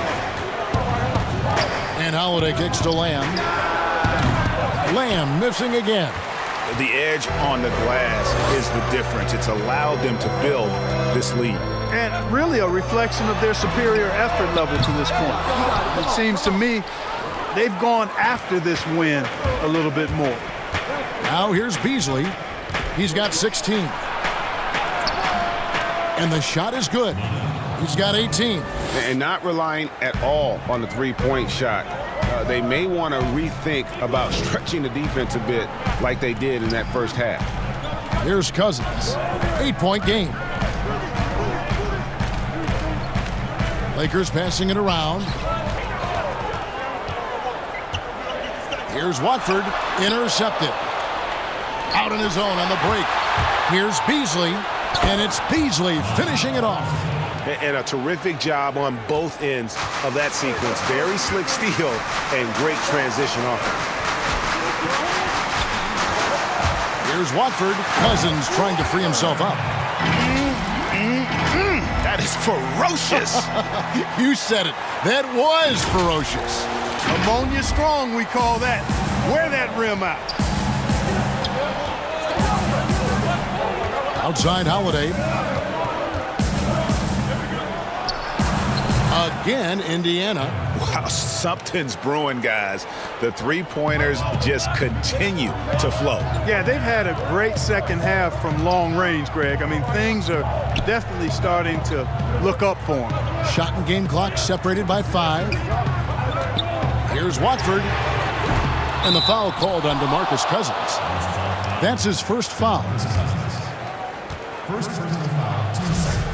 And Holiday kicks to Lamb. Lamb missing again. The edge on the glass is the difference. It's allowed them to build this lead. And really a reflection of their superior effort level to this point. It seems to me they've gone after this win a little bit more. Now here's Beasley. He's got 16. And the shot is good. He's got 18. And not relying at all on the three-point shot. They may want to rethink about stretching the defense a bit like they did in that first half. Here's Cousins. 8-point game. Lakers passing it around. Here's Watford. Intercepted. Out on his own on the break. Here's Beasley. And it's Beasley finishing it off. And a terrific job on both ends of that sequence. Very slick steal and great transition offense. Here's Watford. Cousins trying to free himself up. That is ferocious. You said it. That was ferocious. Ammonia strong, we call that. Wear that rim out. Outside Holiday. Again, Indiana. Wow, something's brewing, guys. The three-pointers just continue to flow. Yeah, they've had a great second half from long range, Greg. I mean, things are definitely starting to look up for them. Shot and game clock separated by 5. Here's Watford. And the foul called on DeMarcus Cousins. That's his first foul. First personal foul, 2 seconds.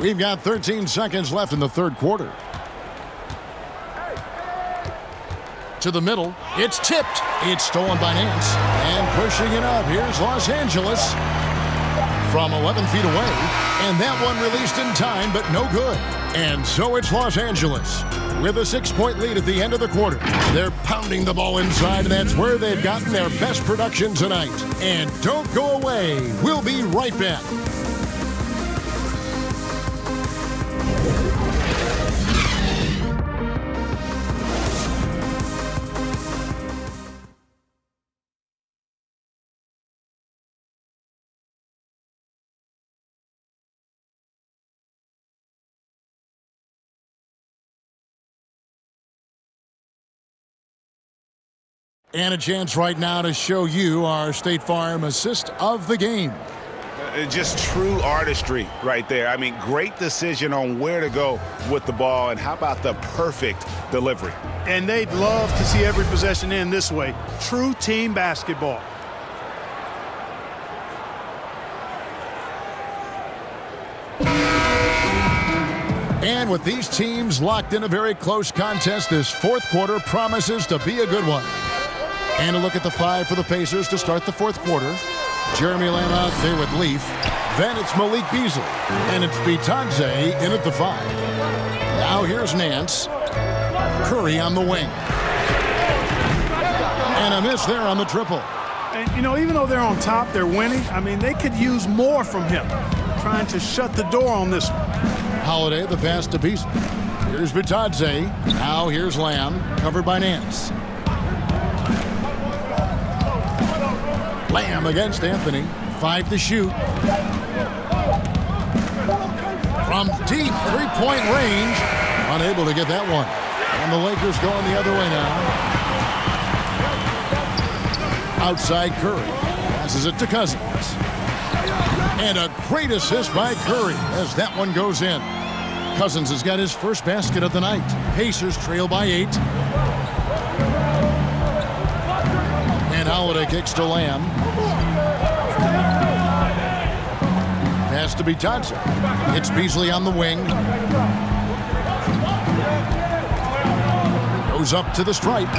We've got 13 seconds left in the third quarter. To the middle. It's tipped. It's stolen by Nance. And pushing it up. Here's Los Angeles from 11 feet away. And that one released in time, but no good. And so it's Los Angeles with a 6-point lead at the end of the quarter. They're pounding the ball inside, and that's where they've gotten their best production tonight. And don't go away. We'll be right back. And a chance right now to show you our State Farm assist of the game. Just true artistry right there. I mean, great decision on where to go with the ball, and how about the perfect delivery? And they'd love to see every possession end this way. True team basketball. And with these teams locked in a very close contest, this fourth quarter promises to be a good one. And a look at the 5 for the Pacers to start the fourth quarter. Jeremy Lamb out there with Leaf. Then it's Malik Beasley. And it's Bitadze in at the 5. Now here's Nance. Curry on the wing. And a miss there on the triple. And, you know, even though they're on top, they're winning. I mean, they could use more from him. Trying to shut the door on this one. Holiday, the pass to Beasley. Here's Bitadze. Now here's Lamb. Covered by Nance. Lamb against Anthony. 5 to shoot. From deep 3-point range. Unable to get that one. And the Lakers going the other way now. Outside Curry. Passes it to Cousins. And a great assist by Curry as that one goes in. Cousins has got his first basket of the night. Pacers trail by 8. And Holiday kicks to Lamb. Pass to Bitadze. It's Beasley on the wing. Goes up to the stripe.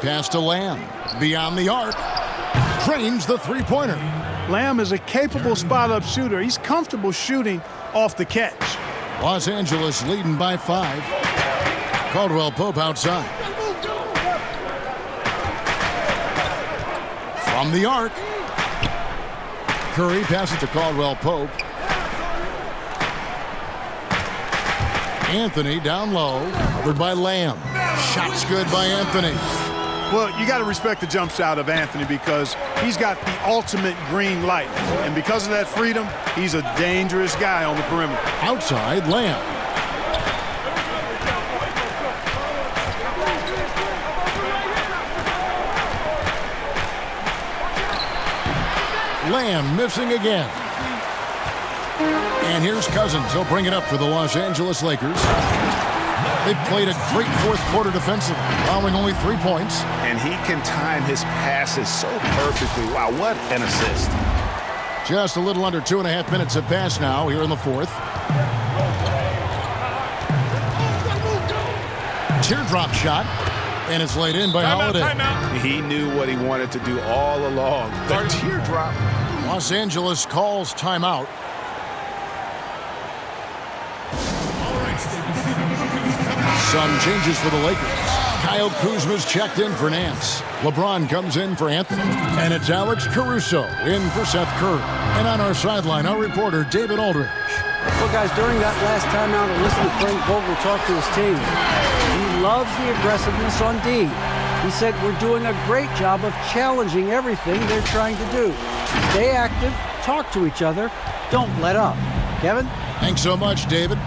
Pass to Lamb. Beyond the arc. Drains the three-pointer. Lamb is a capable spot-up shooter. He's comfortable shooting off the catch. Los Angeles leading by 5. Caldwell Pope outside. From the arc. Curry passes to Caldwell Pope. Anthony down low, covered by Lamb. Shot's good by Anthony. Well, you got to respect the jump shot of Anthony because he's got the ultimate green light. And because of that freedom, he's a dangerous guy on the perimeter. Outside, Lamb. Lamb missing again. And here's Cousins. He'll bring it up for the Los Angeles Lakers. They've played a great fourth quarter defensively, allowing only 3 points. And he can time his passes so perfectly. Wow, what an assist. Just a little under 2.5 minutes have passed now here in the fourth. Teardrop shot, and it's laid in by Holiday. He knew what he wanted to do all along. The teardrop. Los Angeles calls timeout. Some changes for the Lakers. Kyle Kuzma's checked in for Nance. LeBron comes in for Anthony. And it's Alex Caruso in for Seth Curry. And on our sideline, our reporter, David Aldridge. Well, guys, during that last timeout, I listened to Frank Vogel talk to his team. He loves the aggressiveness on D. He said, we're doing a great job of challenging everything they're trying to do. Stay active, talk to each other, don't let up. Kevin? Thanks so much, David.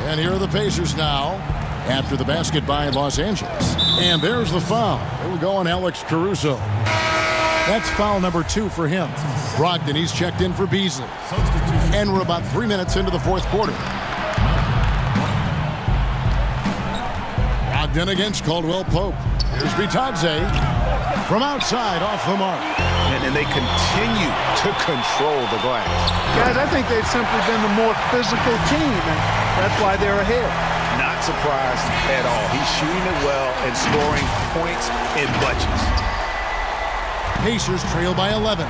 And here are the Pacers now after the basket by Los Angeles. And there's the foul. It will go on Alex Caruso. That's foul number 2 for him. Brogdon, he's checked in for Beasley. And we're about 3 minutes into the fourth quarter. Brogdon against Caldwell Pope. Here's Bitadze from outside off the mark. And they continue to control the glass. Guys, I think they've simply been the more physical team, and that's why they're ahead. Not surprised at all. He's shooting it well and scoring points in bunches. Pacers trail by 11.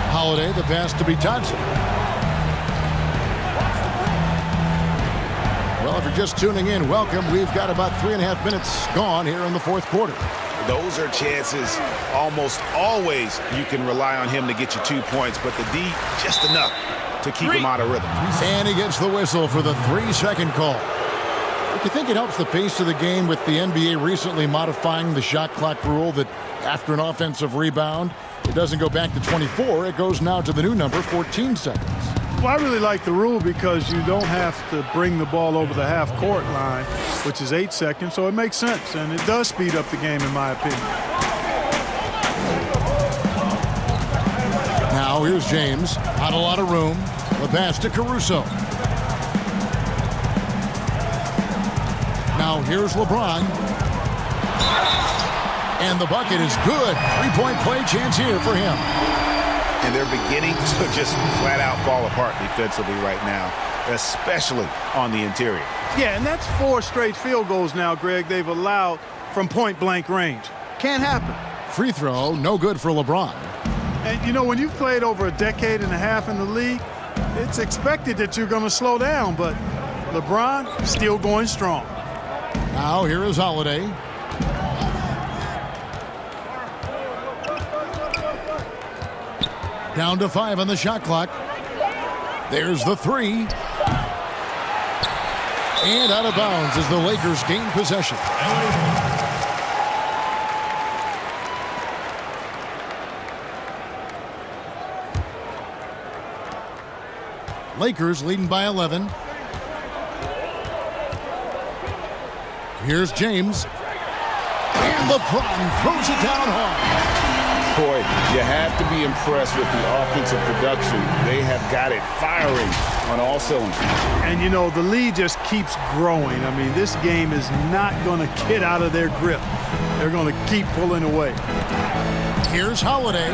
Holiday, the pass to Bitadze. Well, if you're just tuning in, welcome. We've got about 3.5 minutes gone here in the fourth quarter. Those are chances almost always you can rely on him to get you 2 points, but the D just enough to keep him out of rhythm. And he gets the whistle for the 3-second call. Do you think it helps the pace of the game with the NBA recently modifying the shot clock rule that after an offensive rebound, it doesn't go back to 24, it goes now to the new number, 14 seconds. Well, I really like the rule because you don't have to bring the ball over the half-court line, which is 8 seconds, so it makes sense, and it does speed up the game, in my opinion. Now here's James, not a lot of room. The pass to Caruso. Now here's LeBron. And the bucket is good. 3-point play chance here for him. And they're beginning to just flat out fall apart defensively right now, especially on the interior. Yeah, and that's 4 straight field goals now, Greg, they've allowed from point-blank range. Can't happen. Free throw, no good for LeBron. And, you know, when you've played over a decade and a half in the league, it's expected that you're going to slow down, but LeBron still going strong. Now here is Holiday. Down to 5 on the shot clock. There's the 3. And out of bounds as the Lakers gain possession. Lakers leading by 11. Here's James. And LeBron throws it down hard. Boy, you have to be impressed with the offensive production. They have got it firing on all cylinders. And, you know, the lead just keeps growing. I mean, this game is not going to get out of their grip. They're going to keep pulling away. Here's Holiday.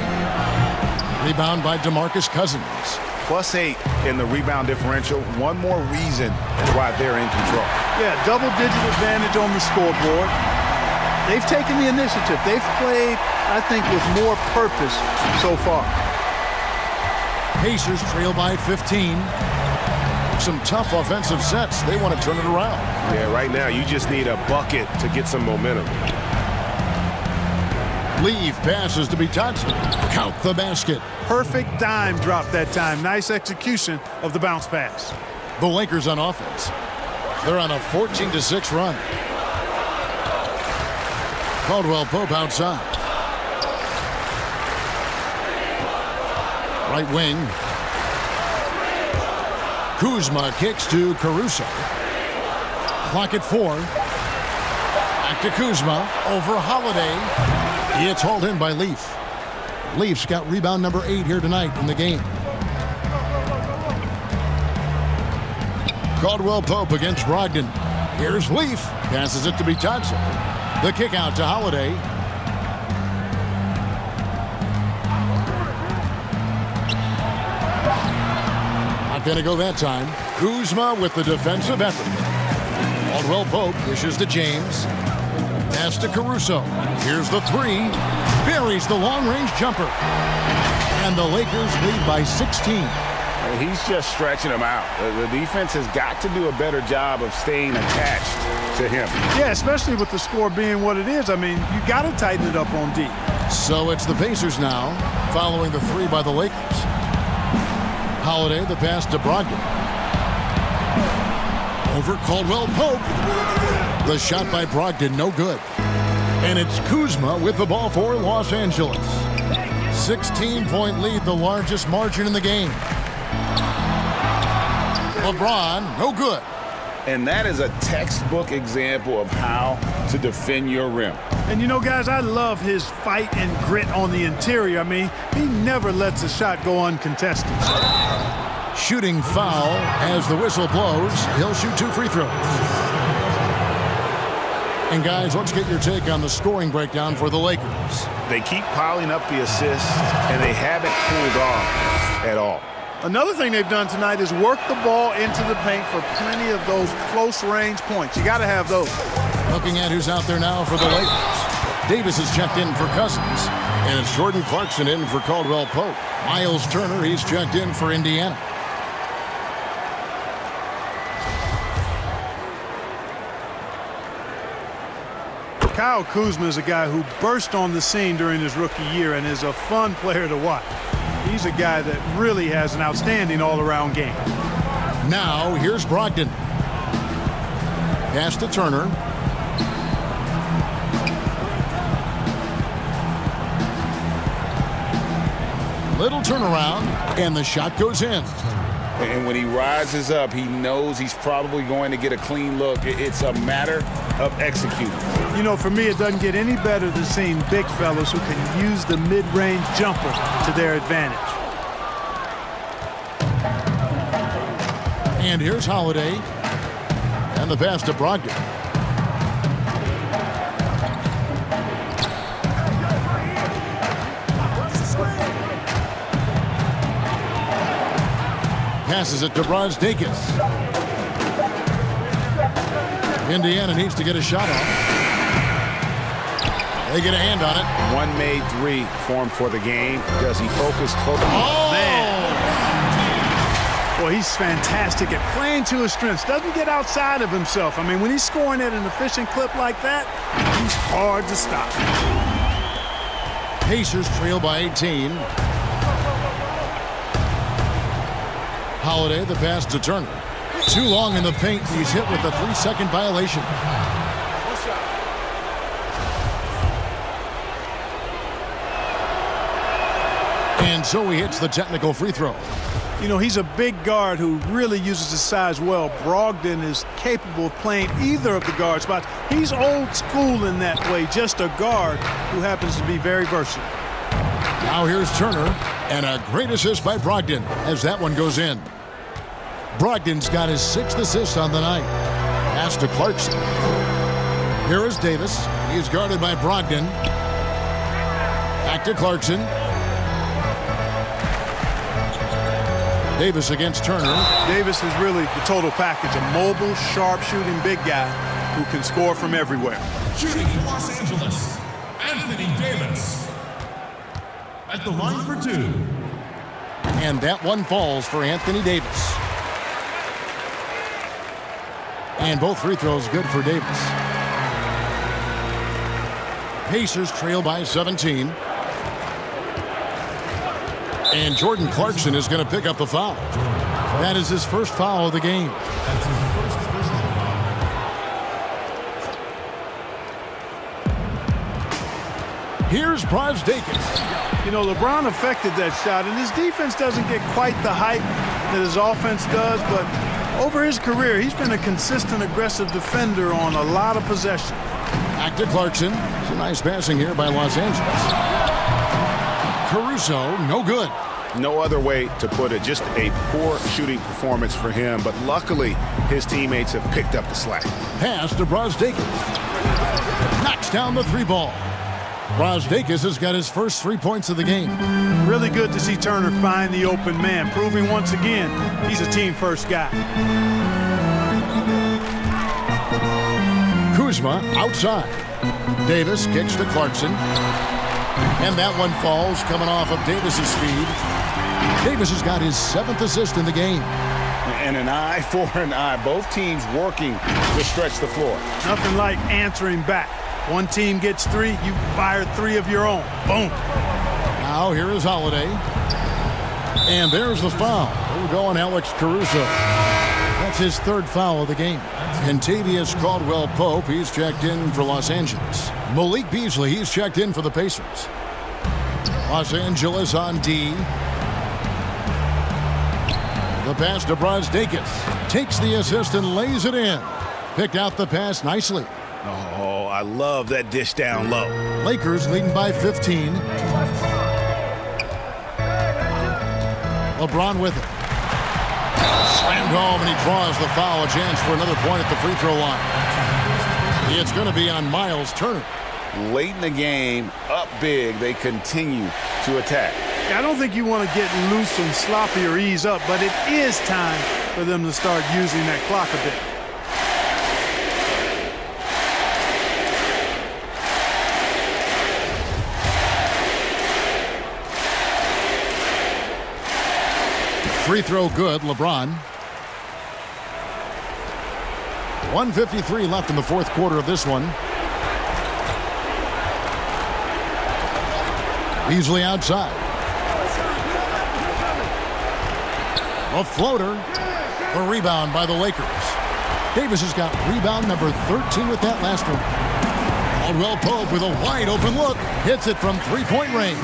Rebound by DeMarcus Cousins. +8 in the rebound differential. One more reason why they're in control. Yeah, double-digit advantage on the scoreboard. They've taken the initiative. They've played, I think, with more purpose so far. Pacers trail by 15. Some tough offensive sets. They want to turn it around. Yeah, right now you just need a bucket to get some momentum. Leave passes to Bitadze. Count the basket. Perfect dime drop that time. Nice execution of the bounce pass. The Lakers on offense. They're on a 14-6 run. Caldwell Pope outside. Right wing. Kuzma kicks to Caruso. Clock at 4. Back to Kuzma. Over Holiday. It's hauled in by Leaf. Leaf's got rebound number 8 here tonight in the game. Caldwell Pope against Brogdon. Here's Leaf. Passes it to Bitadze. The kick out to Holiday. Not going to go that time. Kuzma with the defensive effort. Caldwell Pope dishes to James. Pass to Caruso. Here's the 3. Buries the long-range jumper. And the Lakers lead by 16. He's just stretching him out. The defense has got to do a better job of staying attached to him. Yeah, especially with the score being what it is. I mean, you got to tighten it up on D. So it's the Pacers now, following the 3 by the Lakers. Holiday, the pass to Brogdon. Over Caldwell Pope. The shot by Brogdon, no good. And it's Kuzma with the ball for Los Angeles. 16-point lead, the largest margin in the game. LeBron, no good. And that is a textbook example of how to defend your rim. And you know, guys, I love his fight and grit on the interior. I mean, he never lets a shot go uncontested. Shooting foul as the whistle blows. He'll shoot 2 free throws. And guys, let's get your take on the scoring breakdown for the Lakers. They keep piling up the assists, and they haven't cooled off at all. Another thing they've done tonight is work the ball into the paint for plenty of those close-range points. You got to have those. Looking at who's out there now for the Lakers. Davis is checked in for Cousins, and it's Jordan Clarkson in for Caldwell Pope. Miles Turner, he's checked in for Indiana. Kyle Kuzma is a guy who burst on the scene during his rookie year and is a fun player to watch. He's a guy that really has an outstanding all-around game. Now, here's Brogdon. Pass to Turner. Little turnaround, and the shot goes in. And when he rises up, he knows he's probably going to get a clean look. It's a matter of executing. You know, for me, it doesn't get any better than seeing big fellas who can use the mid-range jumper to their advantage. And here's Holiday. And the pass to Brogdon. Passes it to Brogdon. Indiana needs to get a shot off. They get a hand on it. One made 3 formed for the game. Does he focus totally? Oh, man. Well, he's fantastic at playing to his strengths. Doesn't get outside of himself. I mean, when he's scoring at an efficient clip like that, he's hard to stop. Pacers trail by 18. Holiday, the pass to Turner. Too long in the paint. He's hit with a 3-second violation. And so he hits the technical free throw. You know, he's a big guard who really uses his size well. Brogdon is capable of playing either of the guard spots. He's old school in that way, just a guard who happens to be very versatile. Now here's Turner, and a great assist by Brogdon as that one goes in. Brogdon's got his 6th assist on the night. Pass to Clarkson. Here is Davis. He's guarded by Brogdon. Back to Clarkson. Davis against Turner. Davis is really the total package. A mobile, sharp-shooting big guy who can score from everywhere. Shooting for Los Angeles, Anthony Davis. At the line for two. And that one falls for Anthony Davis. And both free throws good for Davis. Pacers trail by 17. And Jordan Clarkson is going to pick up the foul. That is his first foul of the game. That's his first personal foul. Here's Brosdakis. You know, LeBron affected that shot, and his defense doesn't get quite the hype that his offense does, but over his career, he's been a consistent, aggressive defender on a lot of possessions. Back to Clarkson. It's a nice passing here by Los Angeles. Caruso, no good. No other way to put it. Just a poor shooting performance for him. But luckily, his teammates have picked up the slack. Pass to Brosdakis. Knocks down the three ball. Brosdakis has got his first 3 points of the game. Really good to see Turner find the open man, proving once again he's a team-first guy. Kuzma outside. Davis kicks to Clarkson. And that one falls coming off of Davis's feed. Davis has got his 7th assist in the game. And an eye for an eye. Both teams working to stretch the floor. Nothing like answering back. One team gets 3, you fire 3 of your own. Boom. Now here is Holiday. And there's the foul. We're going Alex Caruso. That's his 3rd foul of the game. Contavious Caldwell-Pope, he's checked in for Los Angeles. Malik Beasley, he's checked in for the Pacers. Los Angeles on D. The pass to Brosdakis. Takes the assist and lays it in. Picked out the pass nicely. Oh, I love that dish down low. Lakers leading by 15. LeBron with it. Slammed home, and he draws the foul. A chance for another point at the free throw line. It's going to be on Miles Turner. Late in the game, up big, they continue to attack. I don't think you want to get loose and sloppy or ease up, but it is time for them to start using that clock a bit. Free throw good, LeBron. 1:53 left in the 4th quarter of this one. Beasley outside. A floater. A rebound by the Lakers. Davis has got rebound number 13 with that last one. Caldwell-Pope with a wide open look. Hits it from 3-point range.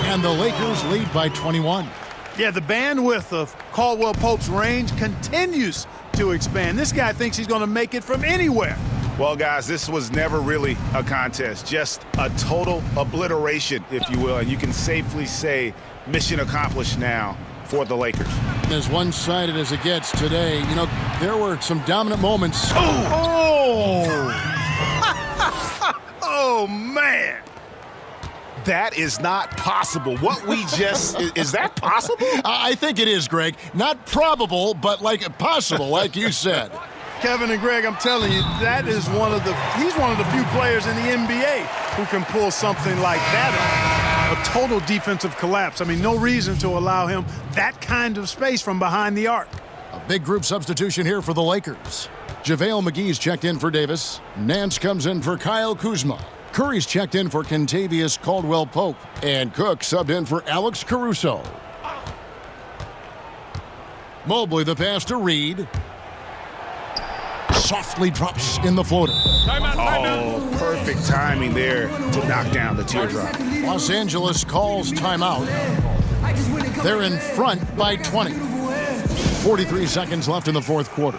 And the Lakers lead by 21. Yeah, the bandwidth of Caldwell-Pope's range continues to expand. This guy thinks he's going to make it from anywhere. Well, guys, this was never really a contest. Just a total obliteration, if you will. And you can safely say mission accomplished now for the Lakers. As one-sided as it gets today, you know, there were some dominant moments. Oh! Oh, man! That is not possible. What we just... is that possible? I think it is, Greg. Not probable, but like possible, like you said. Kevin and Greg, I'm telling you, that is he's one of the few players in the NBA who can pull something like that off. A total defensive collapse. I mean, no reason to allow him that kind of space from behind the arc. A big group substitution here for the Lakers. JaVale McGee's checked in for Davis. Nance comes in for Kyle Kuzma. Curry's checked in for Contavious Caldwell-Pope. And Cook subbed in for Alex Caruso. Mobley the pass to Reed. Softly drops in the floater. Oh, perfect timing there to knock down the teardrop. Los Angeles calls timeout. They're in front by 20. 43 seconds left in the 4th quarter.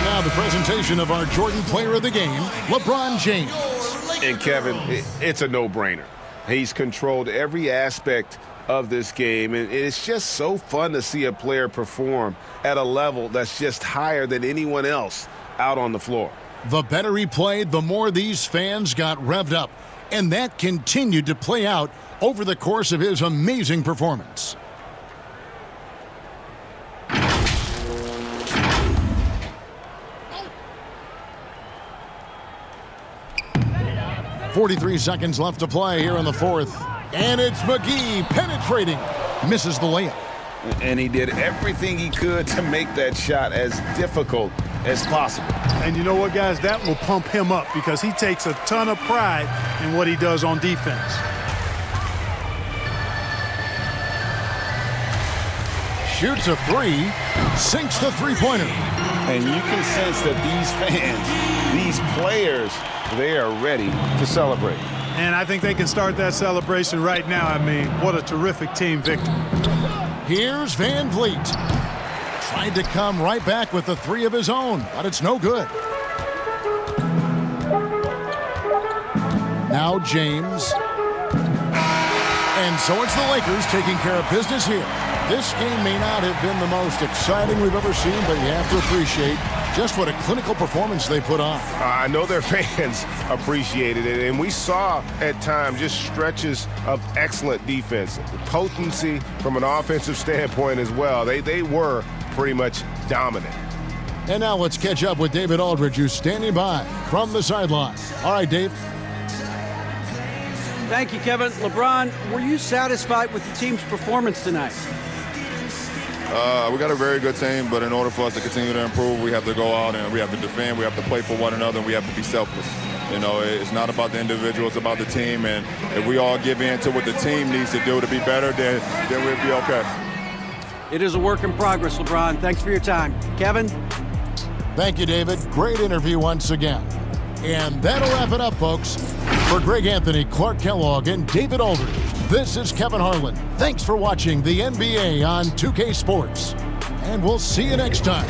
Now the presentation of our Jordan Player of the Game, LeBron James. And Kevin, it's a no-brainer. He's controlled every aspect of this game, and it's just so fun to see a player perform at a level that's just higher than anyone else out on the floor. The better he played, the more these fans got revved up, and that continued to play out over the course of his amazing performance. 43 seconds left to play here in the fourth. And it's McGee penetrating. Misses the layup. And he did everything he could to make that shot as difficult as possible. And you know what, guys? That will pump him up because he takes a ton of pride in what he does on defense. Shoots a three, sinks the three-pointer. And you can sense that these fans, these players, they are ready to celebrate. And I think they can start that celebration right now. I mean, what a terrific team victory. Here's Van Vliet. Tried to come right back with the three of his own, but it's no good. Now James. And so it's the Lakers taking care of business here. This game may not have been the most exciting we've ever seen, but you have to appreciate just what a clinical performance they put on. I know their fans appreciated it, and we saw at times just stretches of excellent defense. Potency from an offensive standpoint as well. They were pretty much dominant. And now let's catch up with David Aldridge, who's standing by from the sideline. All right, Dave. Thank you, Kevin. LeBron, were you satisfied with the team's performance tonight? We got a very good team, but in order for us to continue to improve, we have to go out and we have to defend, we have to play for one another, and we have to be selfless. You know, it's not about the individual, it's about the team, and if we all give in to what the team needs to do to be better, then we'll be okay. It is a work in progress, LeBron. Thanks for your time. Kevin? Thank you, David. Great interview once again. And that'll wrap it up, folks. For Greg Anthony, Clark Kellogg, and David Aldridge, this is Kevin Harlan. Thanks for watching the NBA on 2K Sports. And we'll see you next time.